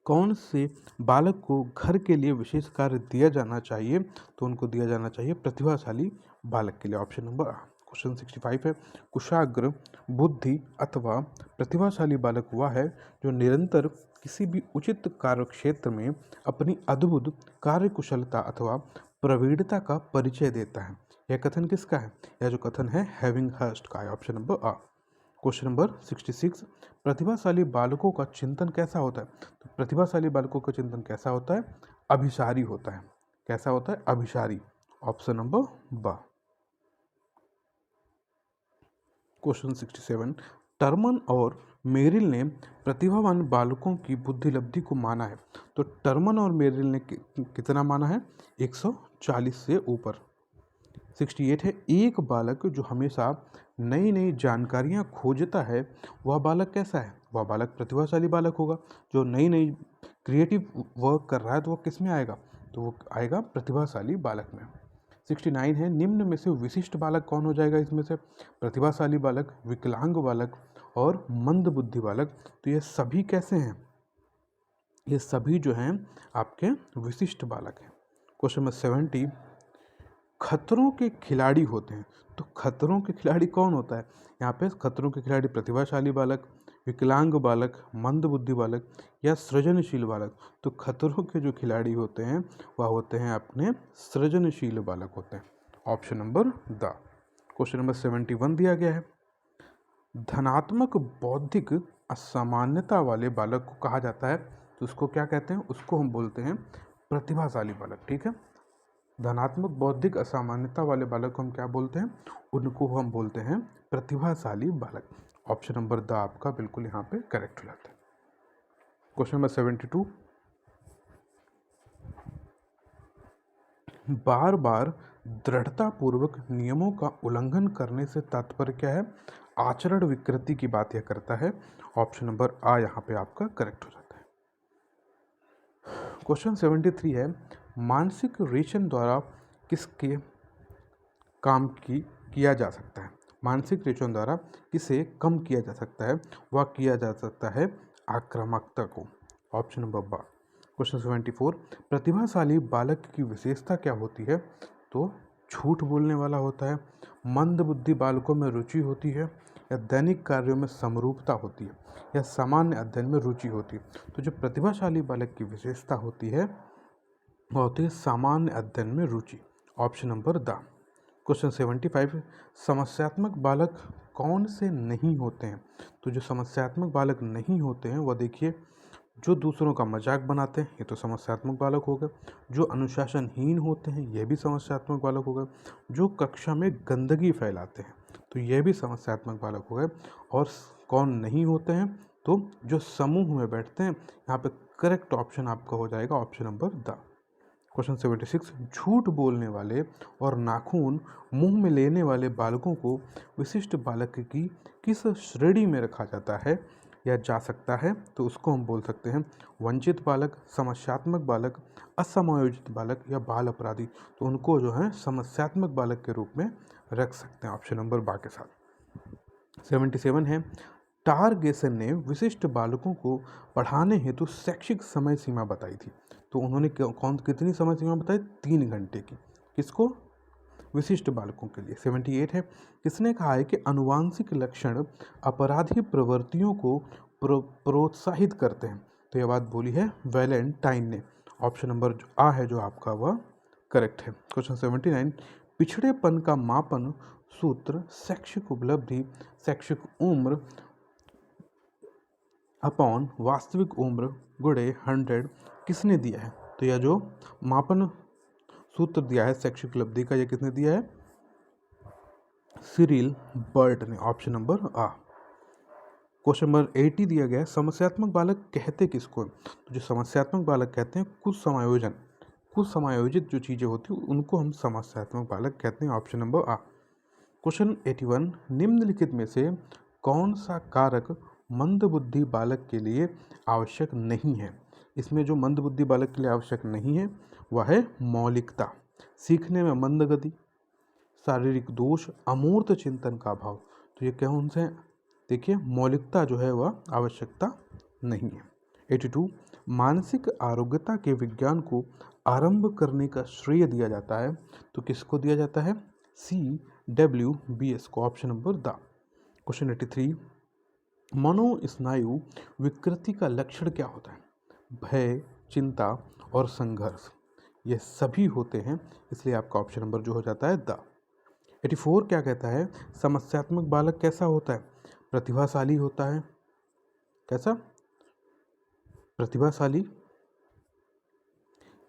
कौन से बालक को घर के लिए विशेष कार्य दिया जाना चाहिए? तो उनको दिया जाना चाहिए प्रतिभाशाली बालक के लिए, ऑप्शन नंबर आ। क्वेश्चन 65 है, कुशाग्र बुद्धि अथवा प्रतिभाशाली बालक वह है जो निरंतर किसी भी उचित कार्य क्षेत्र में अपनी अद्भुत कार्यकुशलता अथवा प्रवीणता का परिचय देता है। यह कथन किसका है? यह जो कथन है हैविंगहर्स्ट का है, ऑप्शन नंबर आ। क्वेश्चन नंबर 66, प्रतिभाशाली बालकों का चिंतन कैसा होता है? तो प्रतिभाशाली बालकों का चिंतन कैसा होता है? अभिसारी होता है। कैसा होता है? अभिसारी, ऑप्शन नंबर बा। क्वेश्चन 67, टर्मन और मेरिल ने प्रतिभावान बालकों की बुद्धिलब्धि को माना है। तो टर्मन और मेरिल ने कितना माना है? 140 से ऊपर। 68 है, एक बालक जो हमेशा नई नई जानकारियाँ खोजता है वह बालक कैसा है? वह बालक प्रतिभाशाली बालक होगा। जो नई नई क्रिएटिव वर्क कर रहा है तो वो किस में आएगा? तो वो आएगा प्रतिभाशाली बालक में। 69 है, निम्न में से विशिष्ट बालक कौन हो जाएगा इसमें से? प्रतिभाशाली बालक, विकलांग बालक और मंद बुद्धि बालक। तो ये सभी कैसे हैं? ये सभी जो हैं आपके विशिष्ट बालक हैं। क्वेश्चन नंबर 70, खतरों के खिलाड़ी होते हैं। तो खतरों के खिलाड़ी कौन होता है? यहाँ पे खतरों के खिलाड़ी प्रतिभाशाली बालक, विकलांग बालक, मंद बुद्धि बालक या सृजनशील बालक। तो खतरों के जो खिलाड़ी होते हैं वह होते हैं अपने सृजनशील बालक होते हैं, option number the. Question number 71 दिया गया है, धनात्मक बौद्धिक असामान्यता वाले बालक को कहा जाता है। तो उसको क्या कहते हैं? उसको हम बोलते हैं प्रतिभाशाली बालक। ठीक है, धनात्मक बौद्धिक असामान्यता वाले बालक को हम क्या बोलते हैं? उनको हम बोलते हैं प्रतिभाशाली बालक। ऑप्शन नंबर द आपका बिल्कुल यहाँ पे करेक्ट हो जाता है। क्वेश्चन नंबर 72, बार बार दृढ़तापूर्वक नियमों का उल्लंघन करने से तात्पर्य क्या है? आचरण विकृति की बात यह करता है। ऑप्शन नंबर आ यहाँ पे आपका करेक्ट हो जाता है। क्वेश्चन 73 है, मानसिक रेचन द्वारा किसके काम किया जा सकता है? मानसिक रेचन द्वारा किसे कम किया जा सकता है? वह किया जा सकता है आक्रामकता को, ऑप्शन नंबर बा। क्वेश्चन 74, प्रतिभाशाली बालक की विशेषता क्या होती है? तो झूठ बोलने वाला होता है, मंद बुद्धि बालकों में रुचि होती है, या दैनिक कार्यों में समरूपता होती है, या सामान्य अध्ययन में रुचि होती है। तो जो प्रतिभाशाली बालक की विशेषता होती है वह होती है सामान्य अध्ययन में रुचि, ऑप्शन नंबर द। क्वेश्चन 75, समस्यात्मक बालक कौन से नहीं होते हैं? तो जो समस्यात्मक बालक नहीं होते हैं वह देखिए, जो दूसरों का मजाक बनाते हैं ये तो समस्यात्मक बालक हो गए, जो अनुशासनहीन होते हैं यह भी समस्यात्मक बालक हो गए, जो कक्षा में गंदगी फैलाते हैं तो यह भी समस्यात्मक बालक हो गए। और कौन नहीं होते हैं? तो जो समूह में बैठते हैं। यहाँ पे करेक्ट ऑप्शन आपका हो जाएगा ऑप्शन नंबर द। क्वेश्चन 76, झूठ बोलने वाले और नाखून मुंह में लेने वाले बालकों को विशिष्ट बालक की किस श्रेणी में रखा जाता है या जा सकता है? तो उसको हम बोल सकते हैं वंचित बालक, समस्यात्मक बालक, असमायोजित बालक या बाल अपराधी। तो उनको जो है समस्यात्मक बालक के रूप में रख सकते हैं, ऑप्शन नंबर बा के साथ। 77 है, टारगेसन ने विशिष्ट बालकों को पढ़ाने हेतु शैक्षिक समय सीमा बताई थी। तो उन्होंने कितनी समय सीमा बताई? 3 घंटे की। किसको? विशिष्ट बालकों के लिए। 78 है, किसने कहा है कि अनुवांशिक लक्षण अपराधी प्रवृत्तियों को प्रोत्साहित करते हैं? तो यह बात बोली है वैलेंटाइन ने, ऑप्शन नंबर आ है जो आपका वह करेक्ट है। क्वेश्चन 79, पिछड़ेपन का मापन सूत्र शैक्षिक उपलब्धि, शैक्षिक उम्र अपॉन वास्तविक उम्र गुणे 100 किसने दिया है? तो यह जो मापन सूत्र दिया है शैक्षिक उपलब्धि का, यह किसने दिया है? सिरिल बर्ट ने, ऑप्शन नंबर आ। क्वेश्चन नंबर 80 दिया गया है, समस्यात्मक बालक कहते किसको हैं? तो जो समस्यात्मक बालक कहते हैं कुछ समायोजित जो चीज़ें होती हैं उनको हम समस्यात्मक बालक कहते हैं, ऑप्शन नंबर आ। क्वेश्चन 81, निम्नलिखित में से कौन सा कारक मंदबुद्धि बालक के लिए आवश्यक नहीं है? इसमें जो मंदबुद्धि बालक के लिए आवश्यक नहीं है वह है मौलिकता, सीखने में मंद गति, शारीरिक दोष, अमूर्त चिंतन का अभाव। तो ये कौन से हैं? देखिए, मौलिकता जो है वह आवश्यकता नहीं है। 82, मानसिक आरोग्यता के विज्ञान को आरंभ करने का श्रेय दिया जाता है, तो किसको दिया जाता है? CWBS को, ऑप्शन नंबर द। क्वेश्चन 83, मनोस्नायु विकृति का लक्षण क्या होता है? भय, चिंता और संघर्ष, ये सभी होते हैं, इसलिए आपका ऑप्शन नंबर जो हो जाता है द। 84 क्या कहता है? समस्यात्मक बालक कैसा होता है? प्रतिभाशाली होता है। कैसा? प्रतिभाशाली,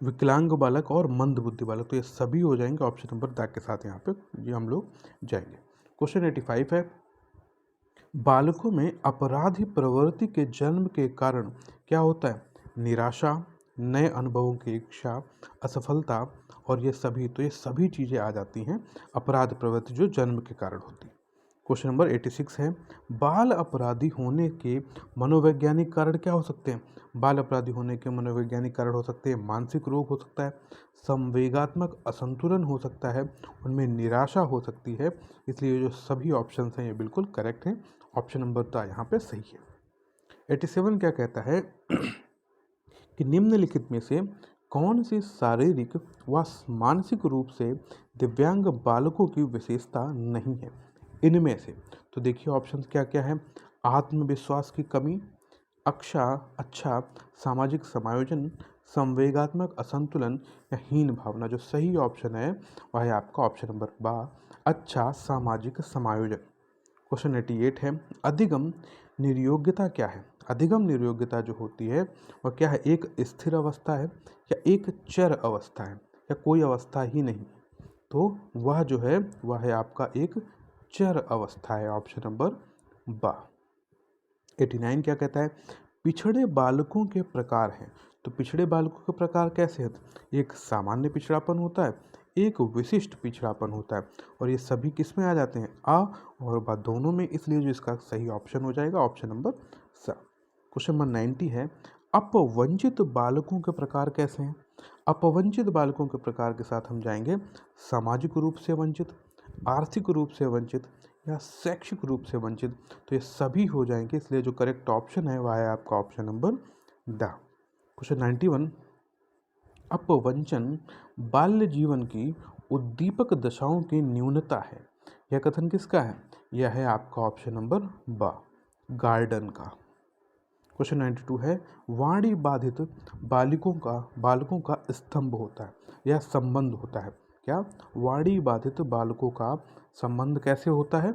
विकलांग बालक और मंदबुद्धि बालक, तो ये सभी हो जाएंगे ऑप्शन नंबर द के साथ, यहाँ पे ये हम लोग जाएंगे। क्वेश्चन 85 है, बालकों में अपराधी प्रवृत्ति के जन्म के कारण क्या होता है? निराशा, नए अनुभवों की इच्छा, असफलता और ये सभी, तो ये सभी चीज़ें आ जाती हैं अपराध प्रवृत्ति जो जन्म के कारण होती है। क्वेश्चन नंबर 86 है, बाल अपराधी होने के मनोवैज्ञानिक कारण क्या हो सकते हैं? बाल अपराधी होने के मनोवैज्ञानिक कारण हो सकते हैं, मानसिक रोग हो सकता है, संवेगात्मक असंतुलन हो सकता है, उनमें निराशा हो सकती है, इसलिए जो सभी ऑप्शन हैं ये बिल्कुल करेक्ट हैं, ऑप्शन नंबर तो यहाँ पे सही है। 87 क्या कहता है कि निम्नलिखित में से कौन सी शारीरिक व मानसिक रूप से दिव्यांग बालकों की विशेषता नहीं है इनमें से? तो देखिए ऑप्शंस क्या क्या है? आत्मविश्वास की कमी, अच्छा सामाजिक समायोजन, संवेगात्मक असंतुलन या हीन भावना। जो सही ऑप्शन है वह है आपका ऑप्शन नंबर बा, अच्छा सामाजिक समायोजन। क्वेश्चन 88 है, अधिगम निर्योग्यता क्या है? अधिगम निर्योग्यता जो होती है वह क्या है? एक स्थिर अवस्था है या एक चर अवस्था है या कोई अवस्था ही नहीं? तो वह जो है वह है आपका एक चर अवस्था है, ऑप्शन नंबर बा। 89 क्या कहता है? पिछड़े बालकों के प्रकार हैं, तो पिछड़े बालकों के प्रकार कैसे हैं? एक सामान्य पिछड़ापन होता है, एक विशिष्ट पिछड़ापन होता है, और ये सभी किस में आ जाते हैं? आ और बा दोनों में, इसलिए जो इसका सही ऑप्शन हो जाएगा ऑप्शन नंबर सा। क्वेश्चन नंबर 90 है, अपवंचित बालकों के प्रकार कैसे हैं? अपवंचित बालकों के प्रकार के साथ हम जाएंगे सामाजिक रूप से वंचित, आर्थिक रूप से वंचित या शैक्षिक रूप से वंचित, तो ये सभी हो जाएंगे, इसलिए जो करेक्ट ऑप्शन है वह है आपका ऑप्शन नंबर द। क्वेश्चन 91, अपवंचन बाल्य जीवन की उद्दीपक दशाओं की न्यूनता है, यह कथन किसका है? यह है आपका ऑप्शन नंबर बा, गार्डन का। क्वेश्चन 92 है, वाणी बाधित बालकों का स्तंभ होता है या संबंध होता है। क्या? वाणी बाधित बालकों का संबंध कैसे होता है?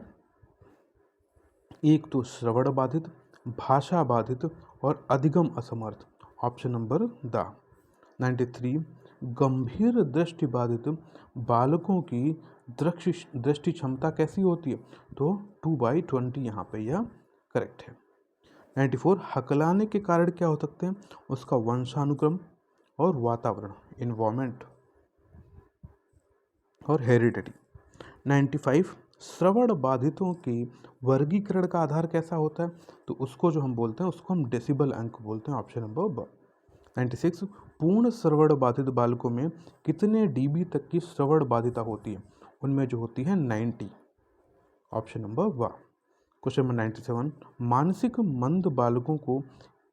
एक तो श्रवण बाधित, भाषा बाधित और अधिगम असमर्थ, ऑप्शन नंबर द। 93, गंभीर दृष्टि बाधित बालकों की दृष्टि क्षमता कैसी होती है? तो 2/20 यहाँ पे यह करेक्ट है। 94, हकलाने के कारण क्या हो सकते हैं? उसका वंशानुक्रम और वातावरण, इन्वायरमेंट और हेरिडिटी। 95, श्रवण बाधितों के वर्गीकरण का आधार कैसा होता है? तो उसको जो हम बोलते हैं उसको हम डेसिबल अंक बोलते हैं, ऑप्शन नंबर ब। 96, पूर्ण श्रवण बाधित बालकों में कितने डीबी तक की श्रवण बाधिता होती है? उनमें जो होती है 90, ऑप्शन नंबर व। क्वेश्चन नंबर 97, मानसिक मंद बालकों को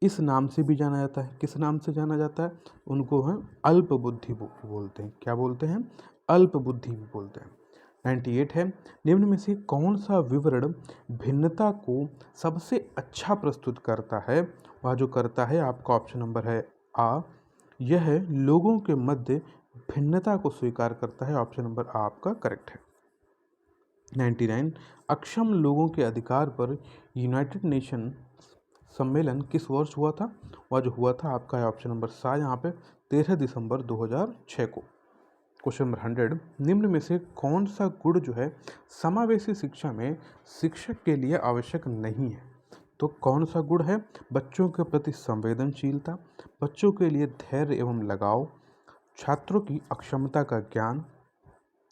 इस नाम से भी जाना जाता है, किस नाम से जाना जाता है? उनको हम अल्प बुद्धि बोलते हैं। क्या बोलते हैं? अल्प बुद्धि भी बोलते हैं। 98 है, निम्न में से कौन सा विवरण भिन्नता को सबसे अच्छा प्रस्तुत करता है? वह जो करता है आपका ऑप्शन नंबर है आ, यह लोगों के मध्य भिन्नता को स्वीकार करता है, ऑप्शन नंबर आ आपका करेक्ट है। 99, अक्षम लोगों के अधिकार पर यूनाइटेड नेशन सम्मेलन किस वर्ष हुआ था? वह जो हुआ था आपका है ऑप्शन नंबर सा यहाँ पे 13 दिसंबर 2006 को। क्वेश्चन नंबर 100, निम्न में से कौन सा गुण जो है समावेशी शिक्षा में शिक्षक के लिए आवश्यक नहीं है? तो कौन सा गुण है? बच्चों के प्रति संवेदनशीलता, बच्चों के लिए धैर्य एवं लगाव, छात्रों की अक्षमता का ज्ञान,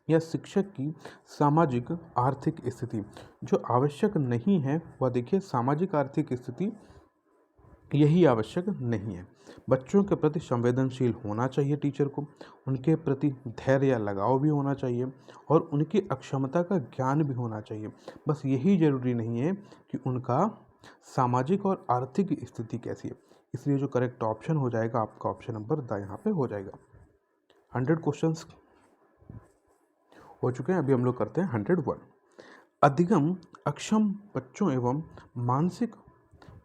या शिक्षक की सामाजिक आर्थिक स्थिति। जो आवश्यक नहीं है वह देखिए सामाजिक आर्थिक स्थिति, यही आवश्यक नहीं है। बच्चों के प्रति संवेदनशील होना चाहिए टीचर को, उनके प्रति धैर्य या लगाव भी होना चाहिए और उनकी अक्षमता का ज्ञान भी होना चाहिए। बस यही जरूरी नहीं है कि उनका सामाजिक और आर्थिक स्थिति कैसी है। इसलिए जो करेक्ट ऑप्शन हो जाएगा आपका ऑप्शन नंबर द यहाँ पे हो जाएगा। 100 क्वेश्चंस हो चुके हैं। अभी हम लोग करते हैं 101। अधिगम अक्षम बच्चों एवं मानसिक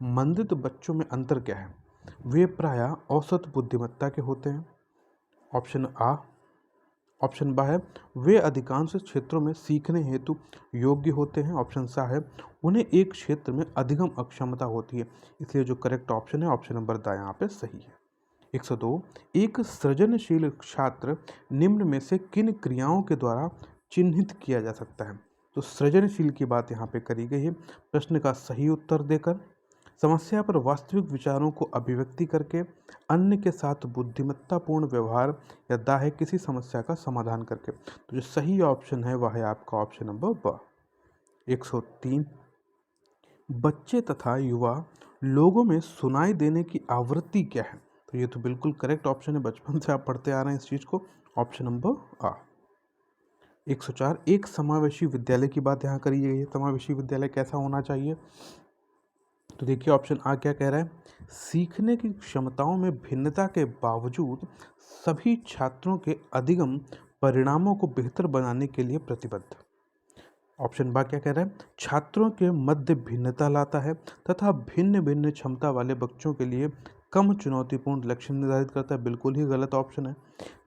मंदित बच्चों में अंतर क्या है? वे प्रायः औसत बुद्धिमत्ता के होते हैं। ऑप्शन बा है वे अधिकांश क्षेत्रों में सीखने हेतु योग्य होते हैं। ऑप्शन सा है उन्हें एक क्षेत्र में अधिगम अक्षमता होती है। इसलिए जो करेक्ट ऑप्शन है ऑप्शन नंबर द यहाँ पे सही है। 102, एक सृजनशील छात्र निम्न में से किन क्रियाओं के द्वारा चिन्हित किया जा सकता है? तो सृजनशील की बात यहाँ पे करी गई है। प्रश्न का सही उत्तर देकर, समस्या पर वास्तविक विचारों को अभिव्यक्ति करके, अन्य के साथ बुद्धिमत्तापूर्ण व्यवहार या दाहे किसी समस्या का समाधान करके। तो जो सही ऑप्शन है वह है आपका ऑप्शन नंबर ब। 103, बच्चे तथा युवा लोगों में सुनाई देने की आवृत्ति क्या है? तो ये तो बिल्कुल करेक्ट ऑप्शन है, बचपन से आप पढ़ते आ रहे हैं इस चीज़ को। ऑप्शन नंबर आ। 104, एक समावेशी विद्यालय की बात यहाँ करी गई है। समावेशी विद्यालय कैसा होना चाहिए? तो देखिए ऑप्शन आ क्या कह रहा है, सीखने की क्षमताओं में भिन्नता के बावजूद सभी छात्रों के अधिगम परिणामों को बेहतर बनाने के लिए प्रतिबद्ध। ऑप्शन बा क्या कह रहा है, छात्रों के मध्य भिन्नता लाता है तथा भिन्न भिन्न क्षमता वाले बच्चों के लिए कम चुनौतीपूर्ण लक्ष्य निर्धारित करता है। बिल्कुल ही गलत ऑप्शन है।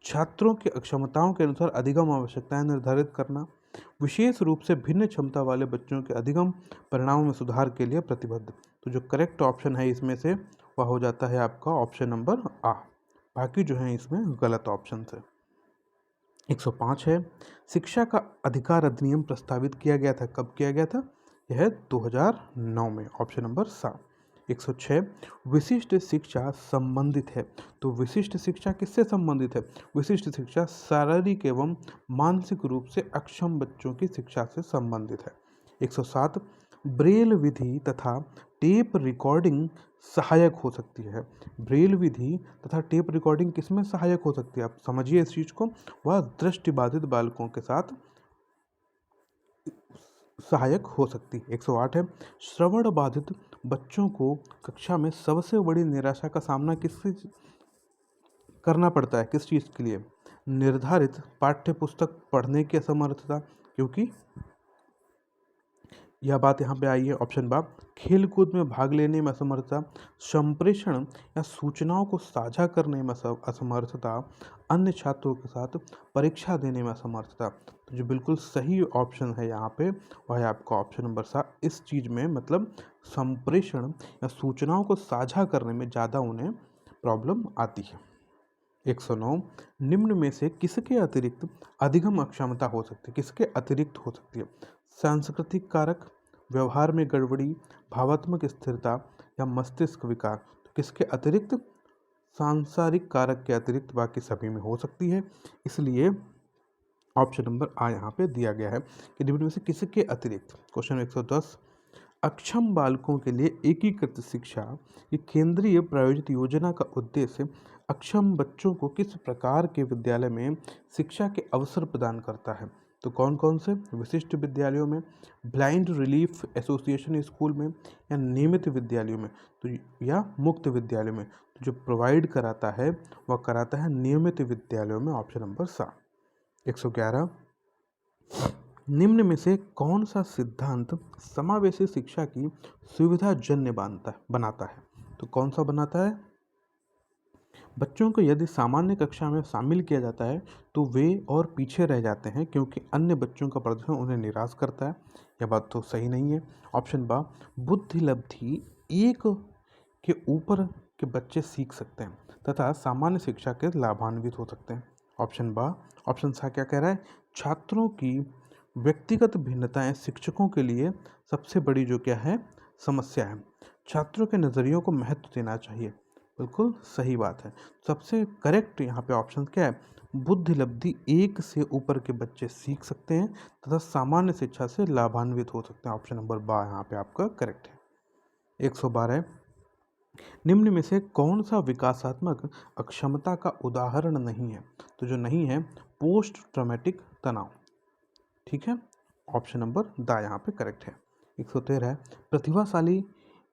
छात्रों की क्षमताओं के अनुसार अधिगम आवश्यकताएं निर्धारित करना, विशेष रूप से भिन्न क्षमता वाले बच्चों के अधिगम परिणामों में सुधार के लिए प्रतिबद्ध। तो जो करेक्ट ऑप्शन है इसमें से वह हो जाता है आपका ऑप्शन नंबर आ। बाकी जो है इसमें गलत ऑप्शन है। 105 है, शिक्षा का अधिकार अधिनियम प्रस्तावित किया गया था। कब किया गया था? यह 2009 में। ऑप्शन नंबर सा। 106, विशिष्ट शिक्षा संबंधित है। तो विशिष्ट शिक्षा किससे संबंधित है? विशिष्ट शिक्षा शारीरिक एवं मानसिक रूप से अक्षम बच्चों की शिक्षा से संबंधित है। 107, ब्रेल विधि तथा टेप रिकॉर्डिंग सहायक हो सकती है। ब्रेल विधि तथा टेप रिकॉर्डिंग किसमें सहायक हो सकती है? आप समझिए इस चीज़ को। वह दृष्टिबाधित बालकों के साथ सहायक हो सकती है। 108 है, श्रवण बाधित बच्चों को कक्षा में सबसे बड़ी निराशा का सामना करना पड़ता है? किस चीज़ के लिए? निर्धारित पाठ्य पुस्तक पढ़ने की असमर्थता, क्योंकि यह बात यहाँ पे आई है। ऑप्शन बा, खेलकूद में भाग लेने में असमर्थता, संप्रेषण या सूचनाओं को साझा करने में असमर्थता, अन्य छात्रों के साथ परीक्षा देने में असमर्थता। तो जो बिल्कुल सही ऑप्शन है यहाँ पे वह है आपका ऑप्शन नंबर सा। इस चीज़ में मतलब संप्रेषण या सूचनाओं को साझा करने में ज़्यादा उन्हें प्रॉब्लम आती है। 109, निम्न में से किसके अतिरिक्त अधिगम अक्षमता हो सकती है? किसके अतिरिक्त हो सकती है? सांस्कृतिक कारक, व्यवहार में गड़बड़ी, भावात्मक स्थिरता या मस्तिष्क विकार। तो किसके अतिरिक्त? सांसारिक कारक के अतिरिक्त बाकी सभी में हो सकती है। इसलिए ऑप्शन नंबर आ यहाँ पे दिया गया है कि निम्न में से किसके अतिरिक्त। क्वेश्चन 110, अक्षम बालकों के लिए एकीकृत शिक्षा की केंद्रीय प्रायोजित योजना का उद्देश्य अक्षम बच्चों को किस प्रकार के विद्यालय में शिक्षा के अवसर प्रदान करता है? तो कौन कौन से? विशिष्ट विद्यालयों में, ब्लाइंड रिलीफ एसोसिएशन स्कूल में, या नियमित विद्यालयों में, तो या मुक्त विद्यालयों में। तो जो प्रोवाइड कराता है वह कराता है नियमित विद्यालयों में। ऑप्शन नंबर सा। 111, निम्न में से कौन सा सिद्धांत समावेशी शिक्षा की सुविधाजन्य बनाता है? तो कौन सा बनाता है? बच्चों को यदि सामान्य कक्षा में शामिल किया जाता है तो वे और पीछे रह जाते हैं क्योंकि अन्य बच्चों का प्रदर्शन उन्हें निराश करता है। यह बात तो सही नहीं है। ऑप्शन बा, बुद्धि लब्धि एक के ऊपर के बच्चे सीख सकते हैं तथा सामान्य शिक्षा के लाभान्वित हो सकते हैं। ऑप्शन बा, ऑप्शन सा क्या कह रहा है, छात्रों की व्यक्तिगत भिन्नताएं शिक्षकों के लिए सबसे बड़ी जो क्या है समस्या है। छात्रों के नज़रियों को महत्व देना चाहिए। बिल्कुल सही बात है। सबसे करेक्ट यहाँ पे ऑप्शन क्या है, बुद्धि लब्धि 1 से ऊपर के बच्चे सीख सकते हैं तथा सामान्य शिक्षा से लाभान्वित हो सकते हैं। ऑप्शन नंबर बा यहाँ पे आपका करेक्ट है। 112 है, निम्न में से कौन सा विकासात्मक अक्षमता का उदाहरण नहीं है? तो जो नहीं है, पोस्ट ट्रॉमेटिक तनाव। ठीक है, ऑप्शन नंबर दा यहाँ पे करेक्ट है। 113 है, प्रतिभाशाली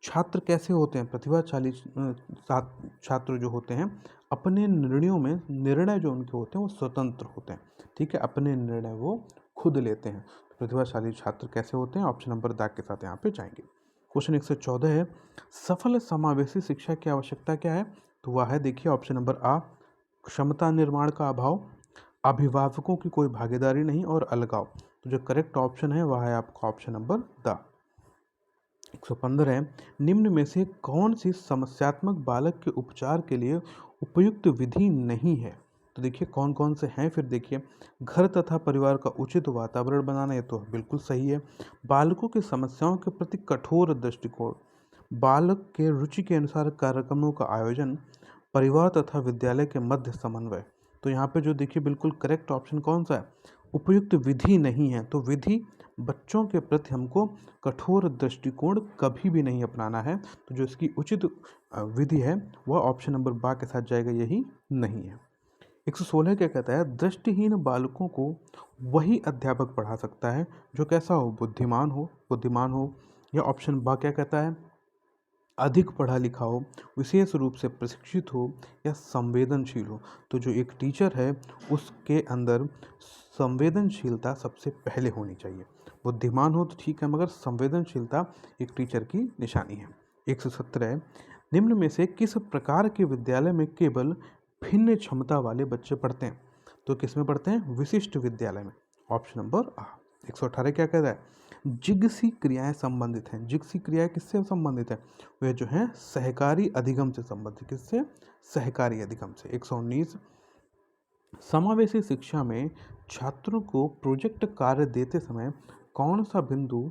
छात्र कैसे होते हैं? प्रतिभाशाली छात्र जो होते हैं अपने निर्णयों में, निर्णय जो उनके होते हैं वो स्वतंत्र होते हैं। ठीक है, अपने निर्णय वो खुद लेते हैं। प्रतिभाशाली छात्र कैसे होते हैं? ऑप्शन नंबर दा के साथ यहाँ पे जाएंगे। क्वेश्चन 114 है, सफल समावेशी शिक्षा की आवश्यकता क्या है? तो वह है, देखिए ऑप्शन नंबर आ, क्षमता निर्माण का अभाव, अभिभावकों की कोई भागीदारी नहीं और अलगाव। तो जो करेक्ट ऑप्शन है वह है आपका ऑप्शन नंबर द। 115 है, निम्न में से कौन सी समस्यात्मक बालक के उपचार के लिए उपयुक्त विधि नहीं है? तो देखिए कौन कौन से हैं, फिर देखिए, घर तथा परिवार का उचित वातावरण बनाना, ये तो बिल्कुल सही है। बालकों की समस्याओं के प्रति कठोर दृष्टिकोण, बालक के रुचि के अनुसार कार्यक्रमों का आयोजन, परिवार तथा विद्यालय के मध्य समन्वय। तो यहाँ पे जो देखिए बिल्कुल करेक्ट ऑप्शन कौन सा है, उपयुक्त विधि नहीं है। तो विधि, बच्चों के प्रति हमको कठोर दृष्टिकोण कभी भी नहीं अपनाना है। तो जो इसकी उचित विधि है वह ऑप्शन नंबर बा के साथ जाएगा, यही नहीं है। 116 क्या कहता है, दृष्टिहीन बालकों को वही अध्यापक पढ़ा सकता है जो कैसा हो, बुद्धिमान हो। या ऑप्शन बा क्या कहता है, अधिक पढ़ा लिखा हो, विशेष रूप से प्रशिक्षित हो या संवेदनशील हो। तो जो एक टीचर है उसके अंदर संवेदनशीलता सबसे पहले होनी चाहिए। बुद्धिमान हो तो ठीक है, मगर संवेदनशीलता एक टीचर की निशानी है। 117 है, निम्न में से किस प्रकार के विद्यालय में केवल भिन्न क्षमता वाले बच्चे पढ़ते हैं? तो किस में पढ़ते हैं? विशिष्ट विद्यालय में। ऑप्शन नंबर आ। 118 क्या कहता है, जिग्सी क्रियाएं संबंधित हैं। जिग्सी क्रियाएं किससे संबंधित है? वे जो है सहकारी अधिगम से संबंधित। किससे? सहकारी अधिगम से। 119, समावेशी शिक्षा में छात्रों को प्रोजेक्ट कार्य देते समय कौन सा बिंदु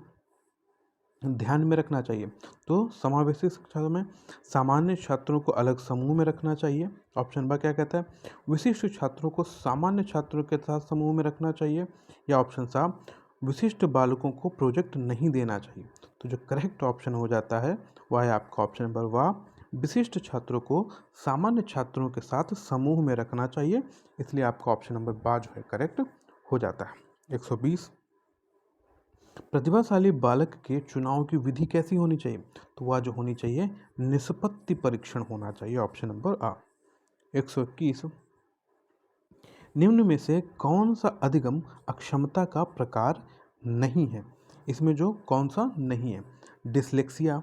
ध्यान में रखना चाहिए? तो समावेशी शिक्षा में सामान्य छात्रों को अलग समूह में रखना चाहिए। ऑप्शन बा क्या कहता है, विशिष्ट छात्रों को सामान्य छात्रों के साथ समूह में रखना चाहिए। या ऑप्शन सा, विशिष्ट बालकों को प्रोजेक्ट नहीं देना चाहिए। तो जो करेक्ट ऑप्शन हो जाता है वह है आपका ऑप्शन नंबर वाह, विशिष्ट छात्रों को सामान्य छात्रों के साथ समूह में रखना चाहिए। इसलिए आपका ऑप्शन नंबर बा जो है करेक्ट हो जाता है। 120, प्रतिभाशाली बालक के चुनाव की विधि कैसी होनी चाहिए? तो वह जो होनी चाहिए, निष्पत्ति परीक्षण होना चाहिए। ऑप्शन नंबर आ। 121, निम्न में से कौन सा अधिगम अक्षमता का प्रकार नहीं है? इसमें जो कौन सा नहीं है, डिसलेक्सिया,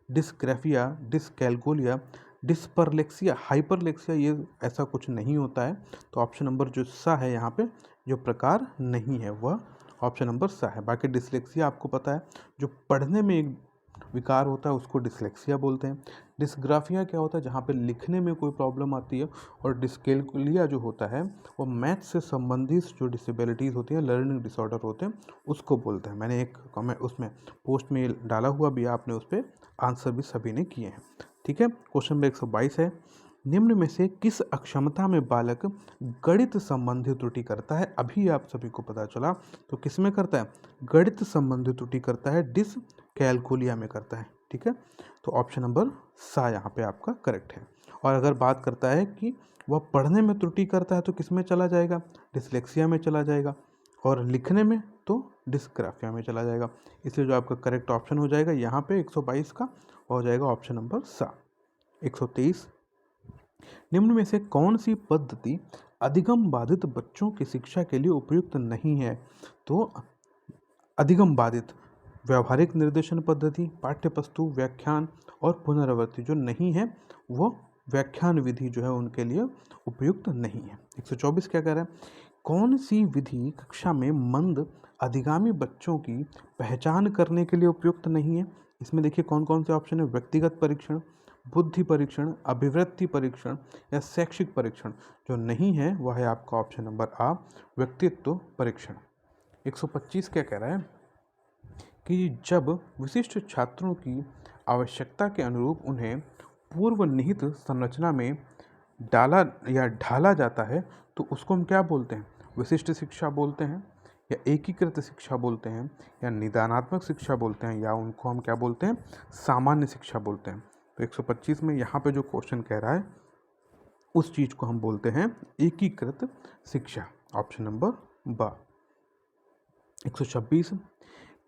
डिस्ग्राफिया, डिसकैलकुलिया, डिस्परलेक्सिया, हाइपरलेक्सिया, ये ऐसा कुछ नहीं होता है। तो ऑप्शन नंबर जो सा है यहाँ पे, जो प्रकार नहीं है वह ऑप्शन नंबर सा है। बाकी डिसलेक्सिया आपको पता है, जो पढ़ने में एक विकार होता है उसको डिसलेक्सिया बोलते हैं। डिस्ग्राफिया क्या होता है, जहाँ पे लिखने में कोई प्रॉब्लम आती है। और डिस्कैलकुलिया जो होता है वो मैथ से संबंधित जो डिसेबिलिटीज़ होती हैं, लर्निंग डिसऑर्डर होते हैं, उसको बोलते हैं। मैंने एक कमेंट उसमें पोस्ट में डाला हुआ भी, आपने उस पर आंसर भी सभी ने किए हैं। ठीक है, क्वेश्चन नंबर 122 है, निम्न में से किस अक्षमता में बालक गणित संबंधी त्रुटि करता है? अभी आप सभी को पता चला, तो किस में करता है? गणित संबंधी त्रुटि करता है, डिसकैलकुलिया में करता है। ठीक है, तो ऑप्शन नंबर सा यहाँ पे आपका करेक्ट है। और अगर बात करता है कि वह पढ़ने में त्रुटि करता है तो किस में चला जाएगा? डिसलेक्सिया में चला जाएगा। और लिखने में तो डिस्ग्राफिया में चला जाएगा। इसलिए जो आपका करेक्ट ऑप्शन हो जाएगा यहाँ पे 122 का हो जाएगा ऑप्शन नंबर सा। 123, निम्न में से कौन सी पद्धति अधिगम बाधित बच्चों की शिक्षा के लिए उपयुक्त नहीं है? तो अधिगम बाधित व्यवहारिक निर्देशन पद्धति, पाठ्यपुस्तक, व्याख्यान और पुनरावृत्ति जो नहीं है वो व्याख्यान विधि जो है उनके लिए उपयुक्त नहीं है। 124 क्या कह रहा है, कौन सी विधि कक्षा में मंद अधिगामी बच्चों की पहचान करने के लिए उपयुक्त नहीं है? इसमें देखिए कौन कौन से ऑप्शन है, व्यक्तिगत परीक्षण, बुद्धि परीक्षण, अभिवृत्ति परीक्षण या शैक्षिक परीक्षण। जो नहीं है वह है आपका ऑप्शन नंबर आ, व्यक्तित्व परीक्षण। 125 क्या कह रहा है कि जब विशिष्ट छात्रों की आवश्यकता के अनुरूप उन्हें पूर्व निहित संरचना में डाला या ढाला जाता है तो उसको हम क्या बोलते हैं? विशिष्ट शिक्षा बोलते हैं, या एकीकृत शिक्षा बोलते हैं, या निदानात्मक शिक्षा बोलते हैं, या उनको हम क्या बोलते हैं? सामान्य शिक्षा बोलते हैं। तो 125 में यहाँ पे जो क्वेश्चन कह रहा है उस चीज़ को हम बोलते हैं एकीकृत शिक्षा, ऑप्शन नंबर ब। 126,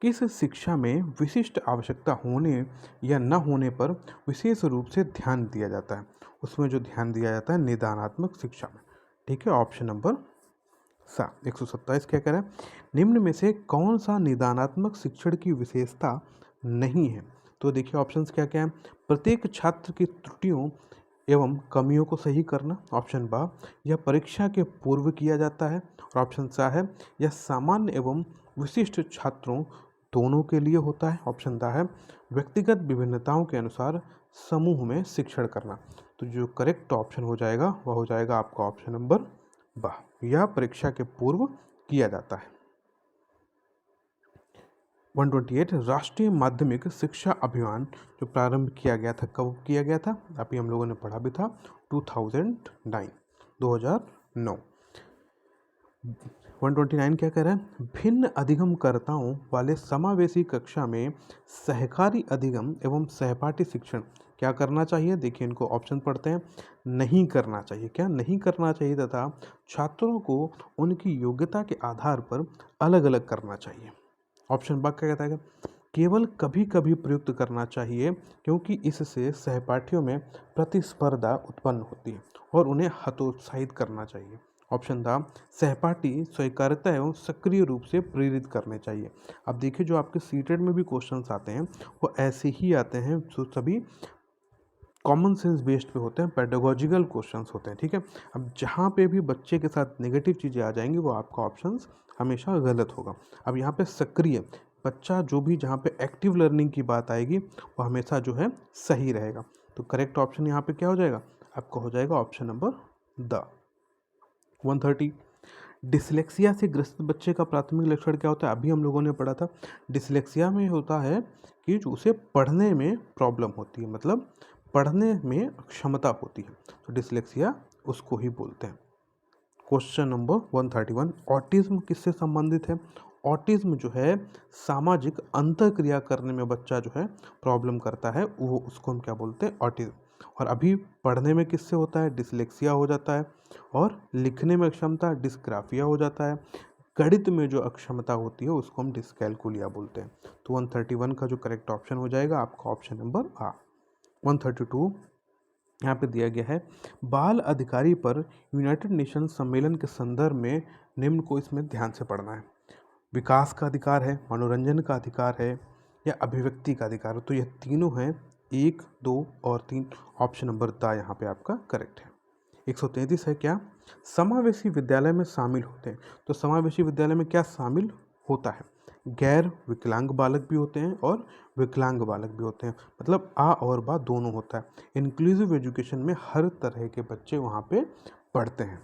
किस शिक्षा में विशिष्ट आवश्यकता होने या न होने पर विशेष रूप से ध्यान दिया जाता है? उसमें जो ध्यान दिया जाता है निदानात्मक शिक्षा में। ठीक है, ऑप्शन नंबर सा। 127 क्या कह रहा है? निम्न में से कौन सा निदानात्मक शिक्षण की विशेषता नहीं है? तो देखिए ऑप्शंस क्या क्या हैं। प्रत्येक छात्र की त्रुटियों एवं कमियों को सही करना, ऑप्शन बा। यह परीक्षा के पूर्व किया जाता है, और ऑप्शन सा है यह सामान्य एवं विशिष्ट छात्रों दोनों के लिए होता है, ऑप्शन दा है व्यक्तिगत विभिन्नताओं के अनुसार समूह में शिक्षण करना। तो जो करेक्ट ऑप्शन हो जाएगा वह हो जाएगा आपका ऑप्शन नंबर बा, यह परीक्षा के पूर्व किया जाता है। 128, राष्ट्रीय माध्यमिक शिक्षा अभियान जो प्रारंभ किया गया था, कब किया गया था? अभी हम लोगों ने पढ़ा भी था, 2009, 2009। 129 क्या कह रहा है? भिन्न अधिगमकर्ताओं वाले समावेशी कक्षा में सहकारी अधिगम एवं सहपाठी शिक्षण क्या करना चाहिए? देखिए इनको ऑप्शन पढ़ते हैं। नहीं करना चाहिए। क्या नहीं करना चाहिए? तथा छात्रों को उनकी योग्यता के आधार पर अलग अलग करना चाहिए। ऑप्शन बा क्या कहता है? केवल कभी कभी प्रयुक्त करना चाहिए क्योंकि इससे सहपाठियों में प्रतिस्पर्धा उत्पन्न होती है और उन्हें हतोत्साहित करना चाहिए। ऑप्शन दा, सहपाठी स्वीकार्यता एवं सक्रिय रूप से प्रेरित करने चाहिए। अब देखिए जो आपके सीटेड में भी क्वेश्चंस आते हैं वो ऐसे ही आते हैं, जो सभी कॉमन सेंस बेस्ड पे होते हैं, पेडागोजिकल क्वेश्चंस होते हैं। ठीक है, अब जहाँ पे भी बच्चे के साथ नेगेटिव चीज़ें आ जाएंगी वो आपका ऑप्शंस हमेशा गलत होगा। अब यहाँ पे सक्रिय बच्चा जो भी जहाँ पे एक्टिव लर्निंग की बात आएगी वो हमेशा जो है सही रहेगा। तो करेक्ट ऑप्शन यहाँ पे क्या हो जाएगा? आपका हो जाएगा ऑप्शन नंबर द। 130, डिसलेक्सिया से ग्रसित बच्चे का प्राथमिक लक्षण क्या होता है? अभी हम लोगों ने पढ़ा था डिसलेक्सिया में होता है कि जो उसे पढ़ने में प्रॉब्लम होती है, मतलब पढ़ने में क्षमता होती है, तो डिसलेक्सिया उसको ही बोलते हैं। क्वेश्चन नंबर 131, ऑटिज्म किससे संबंधित है? ऑटिज्म जो है सामाजिक अंतःक्रिया करने में बच्चा जो है प्रॉब्लम करता है, वो उसको हम क्या बोलते हैं? ऑटिज्म। और अभी पढ़ने में किससे होता है? डिसलेक्सिया हो जाता है, और लिखने में अक्षमता डिस्ग्राफिया हो जाता है। गणित में जो अक्षमता होती है उसको हम डिस्कैलकुलिया बोलते हैं। तो 131 का जो करेक्ट ऑप्शन हो जाएगा आपका ऑप्शन नंबर आ। 132 यहाँ पे दिया गया है, बाल अधिकारी पर यूनाइटेड नेशन सम्मेलन के संदर्भ में निम्न को इसमें ध्यान से पढ़ना है। विकास का अधिकार है, मनोरंजन का अधिकार है, या अभिव्यक्ति का अधिकार है? तो यह तीनों हैं, 1, 2 और 3। ऑप्शन नंबर दा यहाँ पे आपका करेक्ट है। 133 है क्या? समावेशी विद्यालय में शामिल होते हैं। तो समावेशी विद्यालय में क्या शामिल होता है? गैर विकलांग बालक भी होते हैं और विकलांग बालक भी होते हैं, मतलब आ और बा दोनों होता है। इंक्लूसिव एजुकेशन में हर तरह के बच्चे वहाँ पे पढ़ते हैं।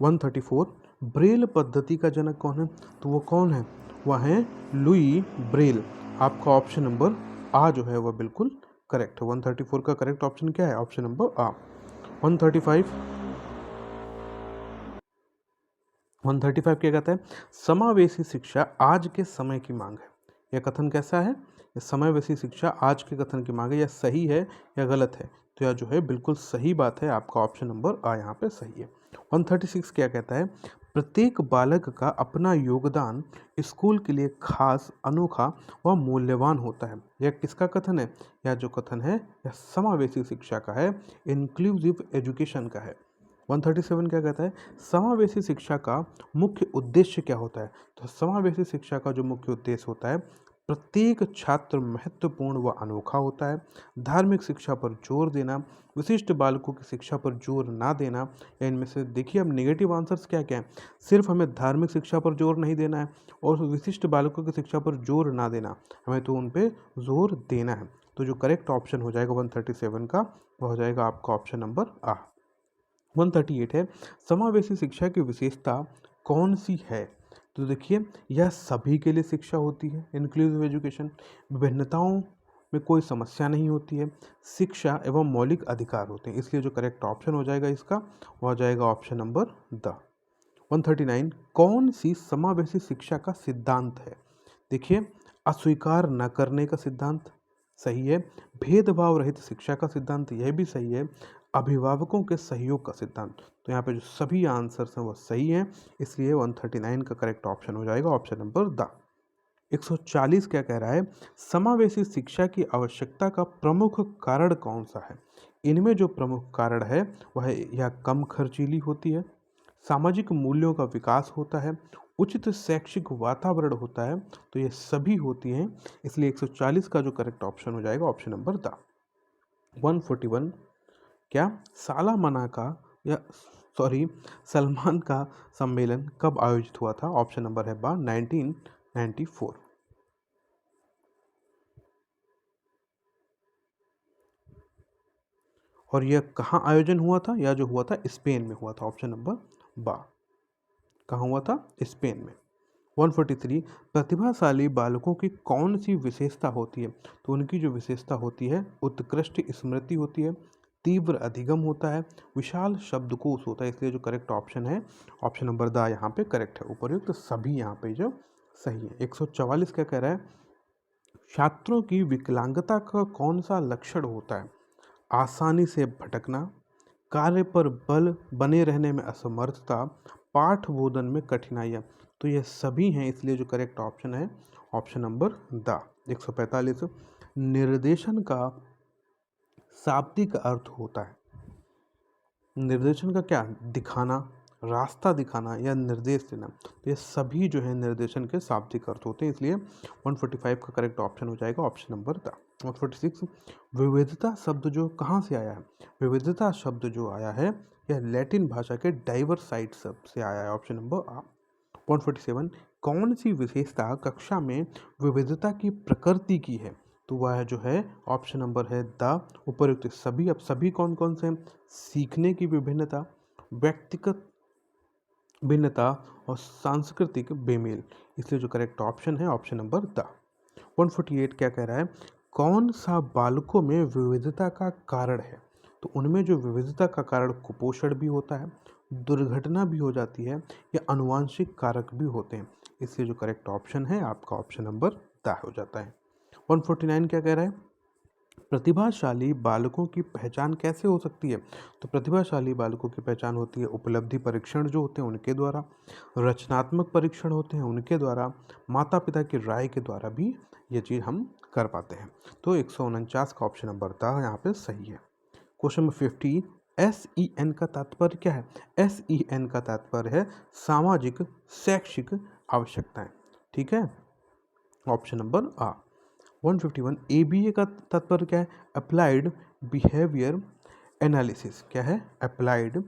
134, ब्रेल पद्धति का जनक कौन है? तो वो कौन है? वह है लुई ब्रेल। आपका ऑप्शन नंबर आ जो है वह बिल्कुल करेक्ट है। 134 का करेक्ट ऑप्शन क्या है? ऑप्शन नंबर आ। 135 क्या कहता है? समावेशी शिक्षा आज के समय की मांग है। यह कथन कैसा है? यह समावेशी शिक्षा आज के कथन की मांग है, यह सही है या गलत है? तो यह जो है बिल्कुल सही बात है, आपका ऑप्शन नंबर आ यहाँ पे सही है। 136 क्या कहता है? प्रत्येक बालक का अपना योगदान स्कूल के लिए खास, अनोखा व मूल्यवान होता है। यह किसका कथन है? यह जो कथन है यह समावेशी शिक्षा का है, इंक्लूसिव एजुकेशन का है। 137 क्या कहता है? समावेशी शिक्षा का मुख्य उद्देश्य क्या होता है? तो समावेशी शिक्षा का जो मुख्य उद्देश्य होता है, प्रत्येक छात्र महत्वपूर्ण व अनोखा होता है, धार्मिक शिक्षा पर जोर देना, विशिष्ट बालकों की शिक्षा पर जोर ना देना। या इनमें से देखिए अब नेगेटिव आंसर्स क्या क्या है? सिर्फ हमें धार्मिक शिक्षा पर जोर नहीं देना है और विशिष्ट बालकों की शिक्षा पर जोर ना देना, हमें तो उन पर जोर देना है। तो जो करेक्ट ऑप्शन हो जाएगा 137 का वो हो जाएगा आपका ऑप्शन नंबर आ। 138 है, समावेशी शिक्षा की विशेषता कौन सी है? तो देखिए, यह सभी के लिए शिक्षा होती है, इंक्लूसिव एजुकेशन, विभिन्नताओं में कोई समस्या नहीं होती है, शिक्षा एवं मौलिक अधिकार होते हैं, इसलिए जो करेक्ट ऑप्शन हो जाएगा इसका वो हो जाएगा ऑप्शन नंबर द। 139, कौन सी समावेशी शिक्षा का सिद्धांत है? देखिए, अस्वीकार न करने का सिद्धांत सही है, भेदभाव रहित शिक्षा का सिद्धांत यह भी सही है, अभिभावकों के सहयोग का सिद्धांत। तो यहाँ पे जो सभी आंसर्स हैं वो सही हैं, इसलिए 139 का करेक्ट ऑप्शन हो जाएगा ऑप्शन नंबर द। 140 क्या कह रहा है? समावेशी शिक्षा की आवश्यकता का प्रमुख कारण कौन सा है? इनमें जो प्रमुख कारण है वह यह कम खर्चीली होती है, सामाजिक मूल्यों का विकास होता है, उचित शैक्षिक वातावरण होता है, तो ये सभी होती हैं, इसलिए 140 का जो करेक्ट ऑप्शन हो जाएगा ऑप्शन नंबर द। 141 क्या सालामना का या सॉरी सलमान का सम्मेलन कब आयोजित हुआ था? ऑप्शन नंबर है बा 1994। और यह कहाँ आयोजन हुआ था? यह जो हुआ था स्पेन में हुआ था, ऑप्शन नंबर बा। कहाँ हुआ था? स्पेन में। 143 प्रतिभाशाली बालकों की कौन सी विशेषता होती है? तो उनकी जो विशेषता होती है उत्कृष्ट स्मृति होती है, तीव्र अधिगम होता है, विशाल शब्दकोश होता है, इसलिए जो करेक्ट ऑप्शन है ऑप्शन नंबर द यहाँ पे करेक्ट है। उपर्युक्त सभी यहाँ पे जो सही है। 144 क्या कह रहा है? छात्रों की विकलांगता का कौन सा लक्षण होता है? आसानी से भटकना, कार्य पर बल बने रहने में असमर्थता, पाठ बोधन में कठिनाइयाँ, तो ये सभी हैं, इसलिए जो करेक्ट ऑप्शन है ऑप्शन नंबर द। 145 निर्देशन का शाब्दिक अर्थ होता है। निर्देशन का क्या? दिखाना, रास्ता दिखाना या निर्देश देना, तो ये सभी जो है निर्देशन के शाब्दिक अर्थ होते हैं, इसलिए 145 का करेक्ट ऑप्शन हो जाएगा ऑप्शन नंबर द। 146 विविधता शब्द जो कहाँ से आया है? विविधता शब्द जो आया है यह लैटिन भाषा के डाइवर्साइट शब्द से आया है, ऑप्शन नंबर आ। 147 कौन सी विशेषता कक्षा में विविधता की प्रकृति की है? तो वह जो है ऑप्शन नंबर है द। उपयुक्त सभी, अब सभी कौन कौन से हैं? सीखने की विभिन्नता, व्यक्तिगत भिन्नता और सांस्कृतिक बेमेल, इसलिए जो करेक्ट ऑप्शन है ऑप्शन नंबर द। 148 क्या कह रहा है? कौन सा बालकों में विविधता का कारण है? तो उनमें जो विविधता का कारण कुपोषण भी होता है, दुर्घटना भी हो जाती है या अनुवांशिक कारक भी होते हैं, इसलिए जो करेक्ट ऑप्शन है आपका ऑप्शन नंबर द हो जाता है। 149 क्या कह रहा है? प्रतिभाशाली बालकों की पहचान कैसे हो सकती है? तो प्रतिभाशाली बालकों की पहचान होती है उपलब्धि परीक्षण जो होते हैं उनके द्वारा, रचनात्मक परीक्षण होते हैं उनके द्वारा, माता पिता की राय के द्वारा भी ये चीज़ हम कर पाते हैं। तो 149 का ऑप्शन नंबर द यहाँ पे सही है। क्वेश्चन नंबर 50 SEN का तात्पर्य क्या है? SEN का तात्पर्य है सामाजिक शैक्षिक आवश्यकताएं, ठीक है, ऑप्शन नंबर आ। 151 ABA का तात्पर्य क्या है? अप्लाइड बिहेवियर एनालिसिस, क्या है? Applied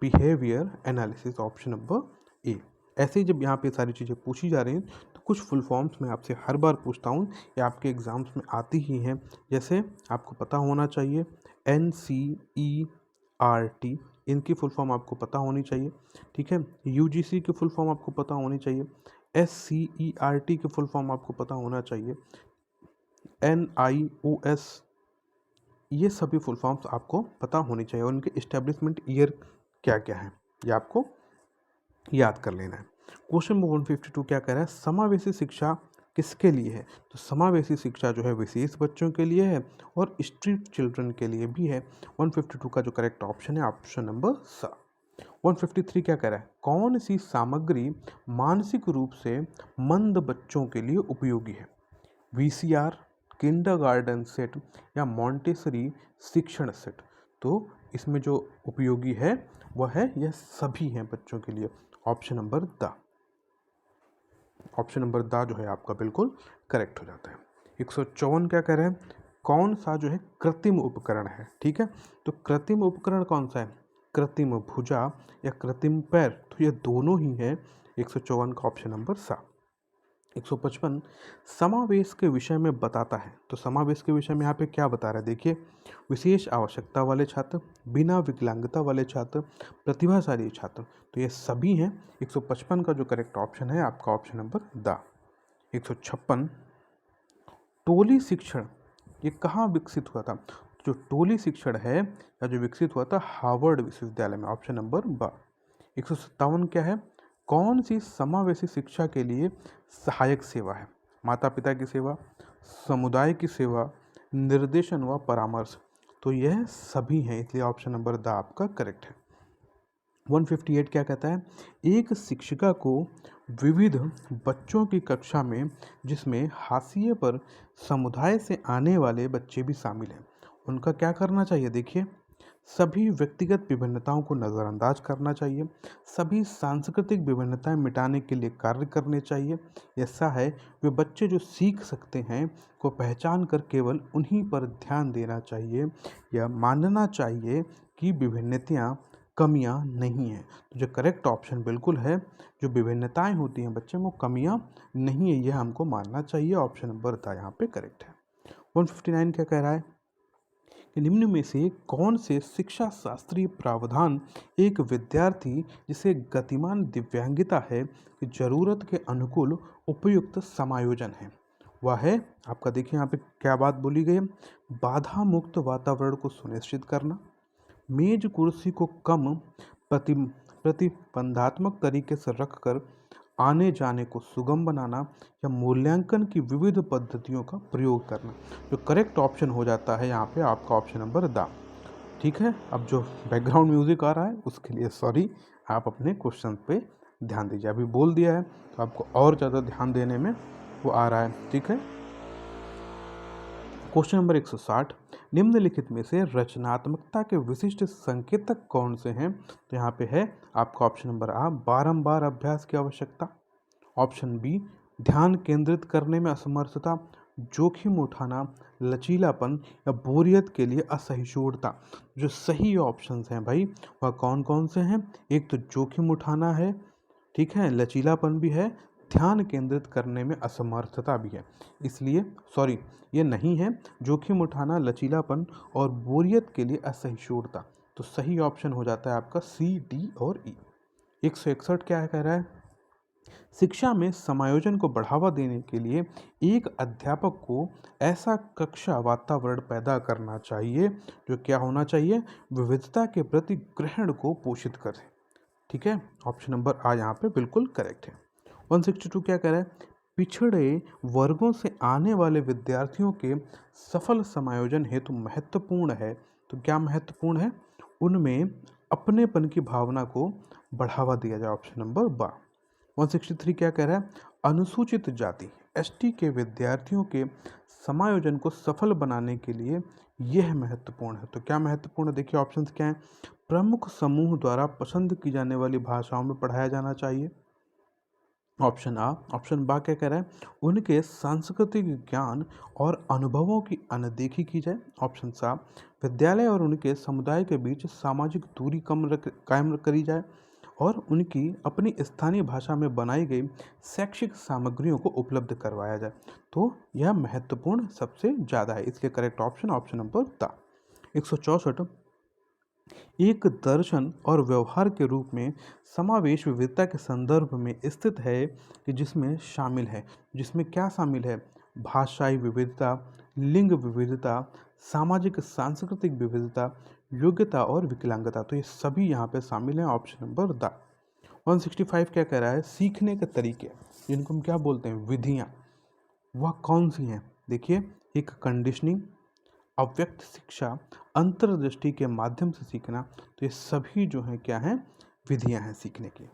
behaviour analysis, option number A. ऐसे ही जब यहाँ पे सारी चीज़ें पूछी जा रही हैं तो कुछ फुल फॉर्म्स मैं आपसे हर बार पूछता हूँ, ये आपके एग्जाम्स में आती ही हैं, जैसे आपको पता होना चाहिए NCERT, इनकी फुल फॉर्म आपको पता होनी चाहिए, ठीक है। UGC की फुल फॉर्म आपको पता होनी चाहिए, SCERT की फुल फॉर्म आपको पता होना चाहिए, NIOS, ये सभी फुल फॉर्म्स आपको पता होनी चाहिए और उनके इस्टेब्लिशमेंट ईयर क्या क्या है ये आपको याद कर लेना है। क्वेश्चन नंबर 152 क्या कह रहा है? समावेशी शिक्षा किसके लिए है? तो समावेशी शिक्षा जो है विशेष बच्चों के लिए है और स्ट्रीट चिल्ड्रन के लिए भी है। 152 का जो करेक्ट ऑप्शन है ऑप्शन नंबर सा। 153 क्या कह रहा है? कौन सी सामग्री मानसिक रूप से मंद बच्चों के लिए उपयोगी है? VCR, किंडरगार्टन सेट या मॉन्टेसरी शिक्षण सेट, तो इसमें जो उपयोगी है वह है, यह सभी हैं बच्चों के लिए, option number the. Option number the जो है आपका बिल्कुल करेक्ट हो जाता है। 154 क्या कह रहे हैं? कौन सा जो है कृत्रिम उपकरण है, ठीक है, तो कृत्रिम उपकरण कौन सा है? कृत्रिम भुजा या कृत्रिम पैर, तो ये दोनों ही है। 154 का ऑप्शन नंबर सा। 155 समावेश के विषय में बताता है। तो समावेश के विषय में यहाँ पे क्या बता रहा है देखिए, विशेष आवश्यकता वाले छात्र, बिना विकलांगता वाले छात्र, प्रतिभाशाली छात्र, तो ये सभी हैं। 155 का जो करेक्ट ऑप्शन है आपका ऑप्शन नंबर द। 156 टोली शिक्षण ये कहाँ विकसित हुआ था? जो टोली शिक्षण है या जो विकसित हुआ था हार्वर्ड विश्वविद्यालय में, ऑप्शन नंबर ब। 157 क्या है? कौन सी समावेशी शिक्षा के लिए सहायक सेवा है? माता पिता की सेवा, समुदाय की सेवा, निर्देशन व परामर्श, तो यह सभी हैं, इसलिए ऑप्शन नंबर द आपका करेक्ट है। 158 क्या कहता है? एक शिक्षिका को विविध बच्चों की कक्षा में, जिसमें हाशिए पर समुदाय से आने वाले बच्चे भी शामिल हैं, उनका क्या करना चाहिए? देखिए, सभी व्यक्तिगत विभिन्नताओं को नज़रअंदाज करना चाहिए, सभी सांस्कृतिक विभिन्नताएं मिटाने के लिए कार्य करने चाहिए। ऐसा है वे बच्चे जो सीख सकते हैं को पहचान कर केवल उन्हीं पर ध्यान देना चाहिए, या मानना चाहिए कि विभिन्नताएं कमियां नहीं हैं। तो जो करेक्ट ऑप्शन बिल्कुल है, जो विभिन्नताएं होती हैं बच्चे में वो कमियां नहीं है, यह हमको मानना चाहिए। ऑप्शन नंबर था यहाँ पे करेक्ट है। 159 क्या कह रहा है कि निम्न में से कौन से शिक्षा शास्त्रीय प्रावधान एक विद्यार्थी जिसे गतिमान दिव्यांगता है की जरूरत के अनुकूल उपयुक्त समायोजन है? वह है आपका, देखिए यहाँ पे क्या बात बोली गई है, बाधा मुक्त वातावरण को सुनिश्चित करना, मेज कुर्सी को कम प्रति प्रतिबंधात्मक तरीके से रखकर आने जाने को सुगम बनाना, या मूल्यांकन की विविध पद्धतियों का प्रयोग करना। जो करेक्ट ऑप्शन हो जाता है यहाँ पे आपका ऑप्शन नंबर द। ठीक है, अब जो बैकग्राउंड म्यूजिक आ रहा है उसके लिए सॉरी, आप अपने क्वेश्चन पे ध्यान दीजिए। अभी बोल दिया है तो आपको और ज़्यादा ध्यान देने में वो आ रहा है। ठीक है, क्वेश्चन नंबर 160, निम्नलिखित में से रचनात्मकता के विशिष्ट संकेतक कौन से हैं? तो यहाँ पे है आपका ऑप्शन नंबर आ, बारंबार अभ्यास की आवश्यकता, ऑप्शन बी, ध्यान केंद्रित करने में असमर्थता, जोखिम उठाना, लचीलापन, या बोरियत के लिए असहिष्णुता। जो सही ऑप्शंस हैं भाई वह कौन कौन से हैं? एक तो जोखिम उठाना है, ठीक है, लचीलापन भी है, ध्यान केंद्रित करने में असमर्थता भी है। इसलिए सॉरी, ये नहीं है, जोखिम उठाना, लचीलापन और बोरियत के लिए असहिष्णुता। तो सही ऑप्शन हो जाता है आपका सी, डी और ई। 161 क्या कह रहा है? शिक्षा में समायोजन को बढ़ावा देने के लिए एक अध्यापक को ऐसा कक्षा वातावरण पैदा करना चाहिए जो क्या होना चाहिए? विविधता के प्रति ग्रहण को पोषित करे। ठीक है, ऑप्शन नंबर आ यहाँ पे बिल्कुल करेक्ट है। 162 क्या कह रहा है? पिछड़े वर्गों से आने वाले विद्यार्थियों के सफल समायोजन हेतु महत्वपूर्ण है। तो क्या महत्वपूर्ण है? उनमें अपनेपन की भावना को बढ़ावा दिया जाए, ऑप्शन नंबर बा। 163 क्या कह रहा है? अनुसूचित जाति एसटी के विद्यार्थियों के समायोजन को सफल बनाने के लिए यह महत्वपूर्ण है। तो क्या महत्वपूर्ण है? देखिए ऑप्शंस क्या हैं। प्रमुख समूह द्वारा पसंद की जाने वाली भाषाओं में पढ़ाया जाना चाहिए, ऑप्शन आ। ऑप्शन बा क्या कह रहा है? उनके सांस्कृतिक ज्ञान और अनुभवों की अनदेखी की जाए, ऑप्शन सा। विद्यालय और उनके समुदाय के बीच सामाजिक दूरी कायम करी जाए, और उनकी अपनी स्थानीय भाषा में बनाई गई शैक्षिक सामग्रियों को उपलब्ध करवाया जाए। तो यह महत्वपूर्ण सबसे ज़्यादा है, इसलिए करेक्ट ऑप्शन ऑप्शन नंबर ता। 164 एक दर्शन और व्यवहार के रूप में समावेश विविधता के संदर्भ में स्थित है कि जिसमें शामिल है, जिसमें क्या शामिल है? भाषाई विविधता, लिंग विविधता, सामाजिक सांस्कृतिक विविधता, योग्यता और विकलांगता। तो ये सभी यहाँ पे शामिल हैं, ऑप्शन नंबर द। 165 क्या कह रहा है? सीखने के तरीके, जिनको हम क्या बोलते हैं? विधियाँ, वह कौन सी हैं? देखिए, एक कंडीशनिंग, अव्यक्त शिक्षा, अंतर्दृष्टि के माध्यम से सीखना, तो ये सभी जो हैं क्या हैं? विधियां हैं सीखने की।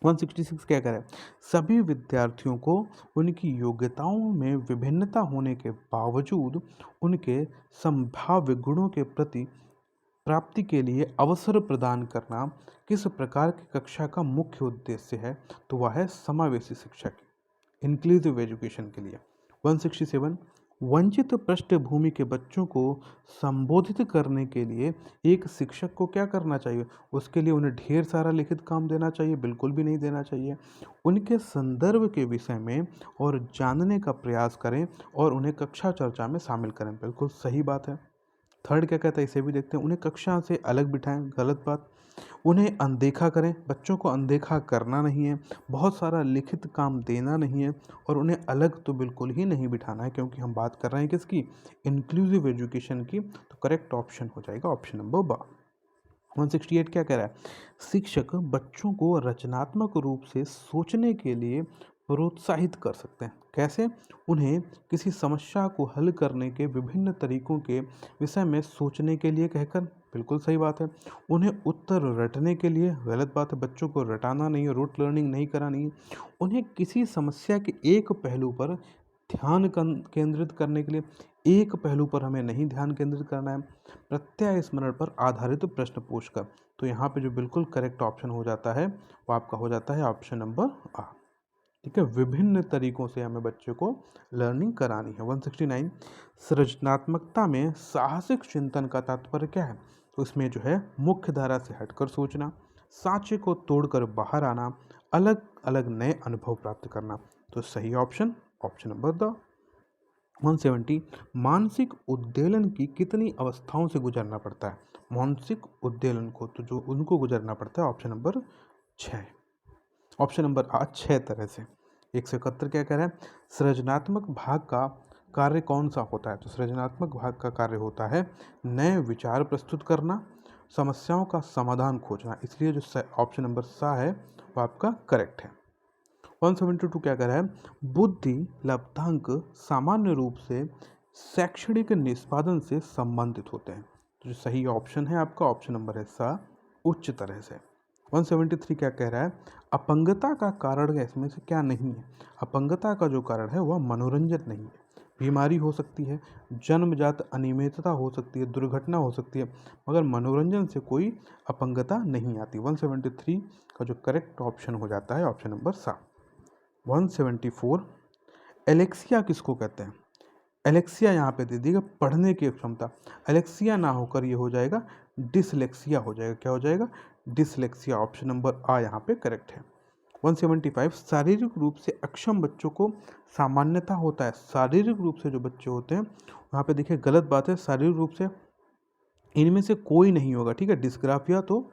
166 क्या करें? सभी विद्यार्थियों को उनकी योग्यताओं में विभिन्नता होने के बावजूद उनके संभाव्य गुणों के प्रति प्राप्ति के लिए अवसर प्रदान करना किस प्रकार की कक्षा का मुख्य उद्देश्य है? तो वह है समावेशी शिक्षा की, इंक्लूसिव एजुकेशन के लिए। 167 वंचित पृष्ठभूमि के बच्चों को संबोधित करने के लिए एक शिक्षक को क्या करना चाहिए? उसके लिए उन्हें ढेर सारा लिखित काम देना चाहिए? बिल्कुल भी नहीं देना चाहिए। उनके संदर्भ के विषय में और जानने का प्रयास करें और उन्हें कक्षा चर्चा में शामिल करें। बिल्कुल सही बात है। थर्ड क्या कहता है, इसे भी देखते हैं। उन्हें कक्षा से अलग बिठाएं, गलत बात। उन्हें अनदेखा करें, बच्चों को अनदेखा करना नहीं है, बहुत सारा लिखित काम देना नहीं है, और उन्हें अलग तो बिल्कुल ही नहीं बिठाना है, क्योंकि हम बात कर रहे हैं किसकी? इंक्लूसिव एजुकेशन की। तो करेक्ट ऑप्शन हो जाएगा ऑप्शन नंबर बा। 168 क्या कह रहा है? शिक्षक बच्चों को रचनात्मक रूप से सोचने के लिए प्रोत्साहित कर सकते हैं। कैसे? उन्हें किसी समस्या को हल करने के विभिन्न तरीकों के विषय में सोचने के लिए कहकर। बिल्कुल सही बात है। उन्हें उत्तर रटने के लिए। गलत बात है, बच्चों को रटाना नहीं है, रूट लर्निंग नहीं करानी है। उन्हें किसी समस्या के एक पहलू पर ध्यान केंद्रित करने के लिए। एक पहलू पर हमें नहीं ध्यान केंद्रित करना है, प्रत्यय स्मरण पर आधारित प्रश्न पूछकर। तो यहाँ पे जो बिल्कुल करेक्ट ऑप्शन हो जाता है वो आपका हो जाता है ऑप्शन नंबर आ। ठीक है, विभिन्न तरीकों से हमें बच्चे को लर्निंग करानी है। 169 सृजनात्मकता में साहसिक चिंतन का तात्पर्य क्या है? तो इसमें जो है मुख्य धारा से हटकर सोचना, सांचे को तोड़कर बाहर आना, अलग अलग नए अनुभव प्राप्त करना। तो सही ऑप्शन ऑप्शन नंबर द। 170 मानसिक उद्वेलन की कितनी अवस्थाओं से गुजरना पड़ता है? मानसिक उद्वेलन को तो जो उनको गुजरना पड़ता है ऑप्शन नंबर 6। ऑप्शन नंबर आ 6 तरह से। 171 क्या कह रहा है? सृजनात्मक भाग का कार्य कौन सा होता है? तो सृजनात्मक भाग का कार्य होता है नए विचार प्रस्तुत करना, समस्याओं का समाधान खोजना। इसलिए जो ऑप्शन नंबर सा है वो आपका करेक्ट है। 172 क्या कह रहा है? बुद्धि लब्धांक सामान्य रूप से शैक्षणिक निष्पादन से संबंधित होते हैं। तो जो सही ऑप्शन है आपका ऑप्शन नंबर है सा, उच्च तरह से। 173 क्या कह रहा है? अपंगता का कारण इसमें से क्या नहीं है? अपंगता का जो कारण है वह मनोरंजन नहीं है। बीमारी हो सकती है, जन्मजात अनियमितता हो सकती है, दुर्घटना हो सकती है, मगर मनोरंजन से कोई अपंगता नहीं आती। 173 का जो करेक्ट ऑप्शन हो जाता है ऑप्शन नंबर सा। 174 एलेक्सिया किसको कहते हैं? एलेक्सिया यहाँ पे दे दीजिएगा पढ़ने की क्षमता। एलेक्सिया ना होकर ये हो जाएगा डिसलेक्सिया हो जाएगा। क्या हो जाएगा? डिसलेक्सिया। ऑप्शन नंबर आ यहाँ पे करेक्ट है। 175 शारीरिक रूप से अक्षम बच्चों को सामान्यता होता है। शारीरिक रूप से जो बच्चे होते हैं वहाँ पे देखिए गलत बात है, शारीरिक रूप से इनमें से कोई नहीं होगा। ठीक है, डिस्ग्राफिया तो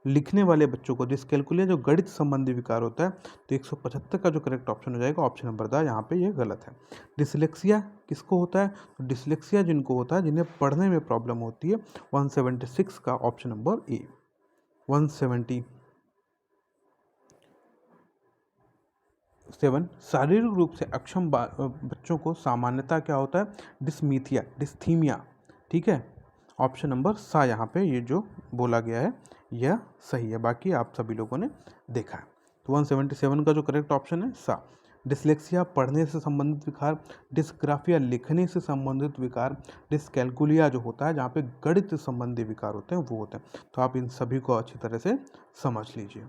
लिखने वाले बच्चों को, डिस्कैल्कुलिया जो गणित संबंधी विकार होता है। तो 175 का जो करेक्ट ऑप्शन हो जाएगा ऑप्शन नंबर द, यहाँ पे ये गलत है। डिसलेक्सिया किसको होता है? तो डिसलेक्सिया जिनको होता है, जिन्हें पढ़ने में प्रॉब्लम होती है। 176 का ऑप्शन नंबर ए। 177 शारीरिक रूप से अक्षम बच्चों को सामान्यता क्या होता है? डिस्मीथिया, डिस्थीमिया। ठीक है, ऑप्शन नंबर सा यहाँ पे ये जो बोला गया है यह सही है। बाकी आप सभी लोगों ने देखा है। तो 177 का जो करेक्ट ऑप्शन है सा। डिसलेक्सिया पढ़ने से संबंधित विकार, डिस्ग्राफिया लिखने से संबंधित विकार, डिस्कैल्कुलिया जो होता है जहाँ पे गणित संबंधी विकार होते हैं वो होते हैं। तो आप इन सभी को अच्छी तरह से समझ लीजिए।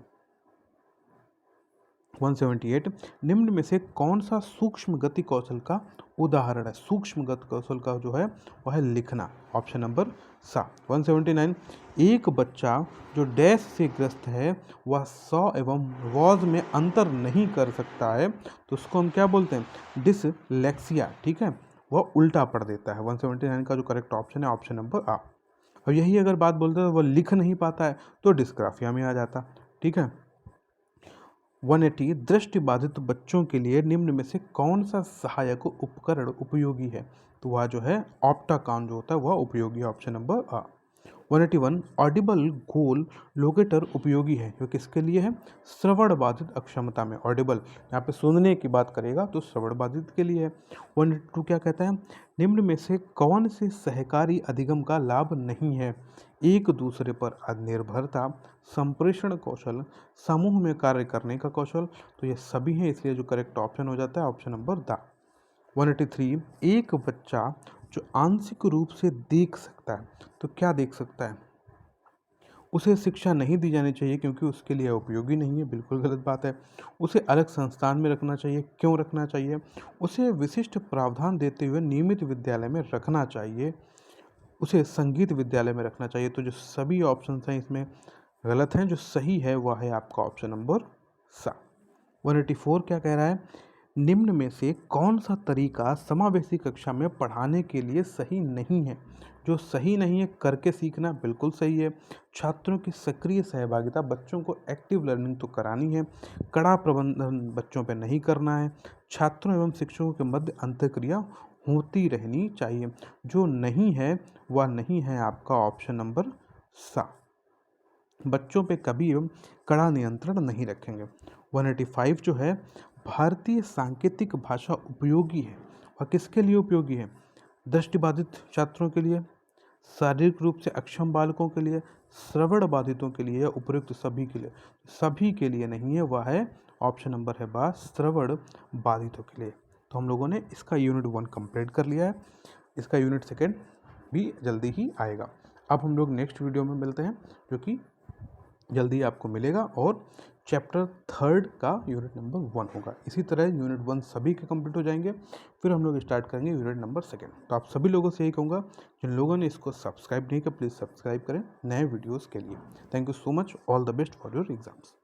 178 निम्न में से कौन सा सूक्ष्म गति कौशल का उदाहरण है? सूक्ष्म गति कौशल का जो है वह है लिखना। ऑप्शन नंबर सा। 179 एक बच्चा जो डैश से ग्रस्त है वह सौ एवं वॉज में अंतर नहीं कर सकता है, तो उसको हम क्या बोलते हैं? डिसलेक्सिया। ठीक है, वह उल्टा पढ़ देता है। 179 का जो करेक्ट ऑप्शन है ऑप्शन नंबर आ। और यही अगर बात बोलते हैं वह लिख नहीं पाता है तो डिस्ग्राफिया में आ जाता। ठीक है। 180 दृष्टिबाधित बच्चों के लिए निम्न में से कौन सा सहायक उपकरण उपयोगी है? तो वह जो है ऑप्टाकॉन जो होता है वह उपयोगी है। ऑप्शन नंबर आ। 181 ऑडिबल गोल लोकेटर उपयोगी है। जो किसके लिए है? श्रवण बाधित अक्षमता में। ऑडिबल यहाँ पे सुनने की बात करेगा तो श्रवण बाधित के लिए है। 182 क्या कहता है? निम्न में से कौन से सहकारी अधिगम का लाभ नहीं है? एक दूसरे पर निर्भरता, संप्रेषण कौशल, समूह में कार्य करने का कौशल। तो ये सभी हैं, इसलिए जो करेक्ट ऑप्शन हो जाता है ऑप्शन नंबर द। 183 एक बच्चा जो आंशिक रूप से देख सकता है, तो क्या देख सकता है? उसे शिक्षा नहीं दी जानी चाहिए क्योंकि उसके लिए उपयोगी नहीं है, बिल्कुल गलत बात है। उसे अलग संस्थान में रखना चाहिए, क्यों रखना चाहिए? उसे विशिष्ट प्रावधान देते हुए नियमित विद्यालय में रखना चाहिए, उसे संगीत विद्यालय में रखना चाहिए। तो जो सभी ऑप्शंस हैं इसमें गलत हैं, जो सही है वह है आपका ऑप्शन नंबर सा। 184 क्या कह रहा है? निम्न में से कौन सा तरीका समावेशी कक्षा में पढ़ाने के लिए सही नहीं है? जो सही नहीं है, करके सीखना बिल्कुल सही है। छात्रों की सक्रिय सहभागिता, बच्चों को एक्टिव लर्निंग तो करानी है। कड़ा प्रबंधन बच्चों पर नहीं करना है। छात्रों एवं शिक्षकों के मध्य अंतःक्रिया होती रहनी चाहिए। जो नहीं है वह नहीं है आपका ऑप्शन नंबर सा। बच्चों पे कभी एवं कड़ा नियंत्रण नहीं रखेंगे। 185 जो है, भारतीय सांकेतिक भाषा उपयोगी है और किसके लिए उपयोगी है? दृष्टिबाधित छात्रों के लिए, शारीरिक रूप से अक्षम बालकों के लिए, श्रवण बाधितों के लिए या उपयुक्त सभी के लिए? सभी के लिए नहीं है, वह है ऑप्शन नंबर है बा, श्रवण बाधितों के लिए। तो हम लोगों ने इसका यूनिट 1 कंप्लीट कर लिया है। इसका यूनिट 2 भी जल्दी ही आएगा। अब हम लोग नेक्स्ट वीडियो में मिलते हैं, जो कि जल्दी आपको मिलेगा, और चैप्टर 3 का यूनिट नंबर 1 होगा। इसी तरह यूनिट 1 सभी के कंप्लीट हो जाएंगे, फिर हम लोग स्टार्ट करेंगे यूनिट नंबर 2। तो आप सभी लोगों से यही कहूँगा, जिन लोगों ने इसको सब्सक्राइब नहीं किया प्लीज़ सब्सक्राइब करें नए वीडियोज़ के लिए। Thank you so much, all the best for your exams.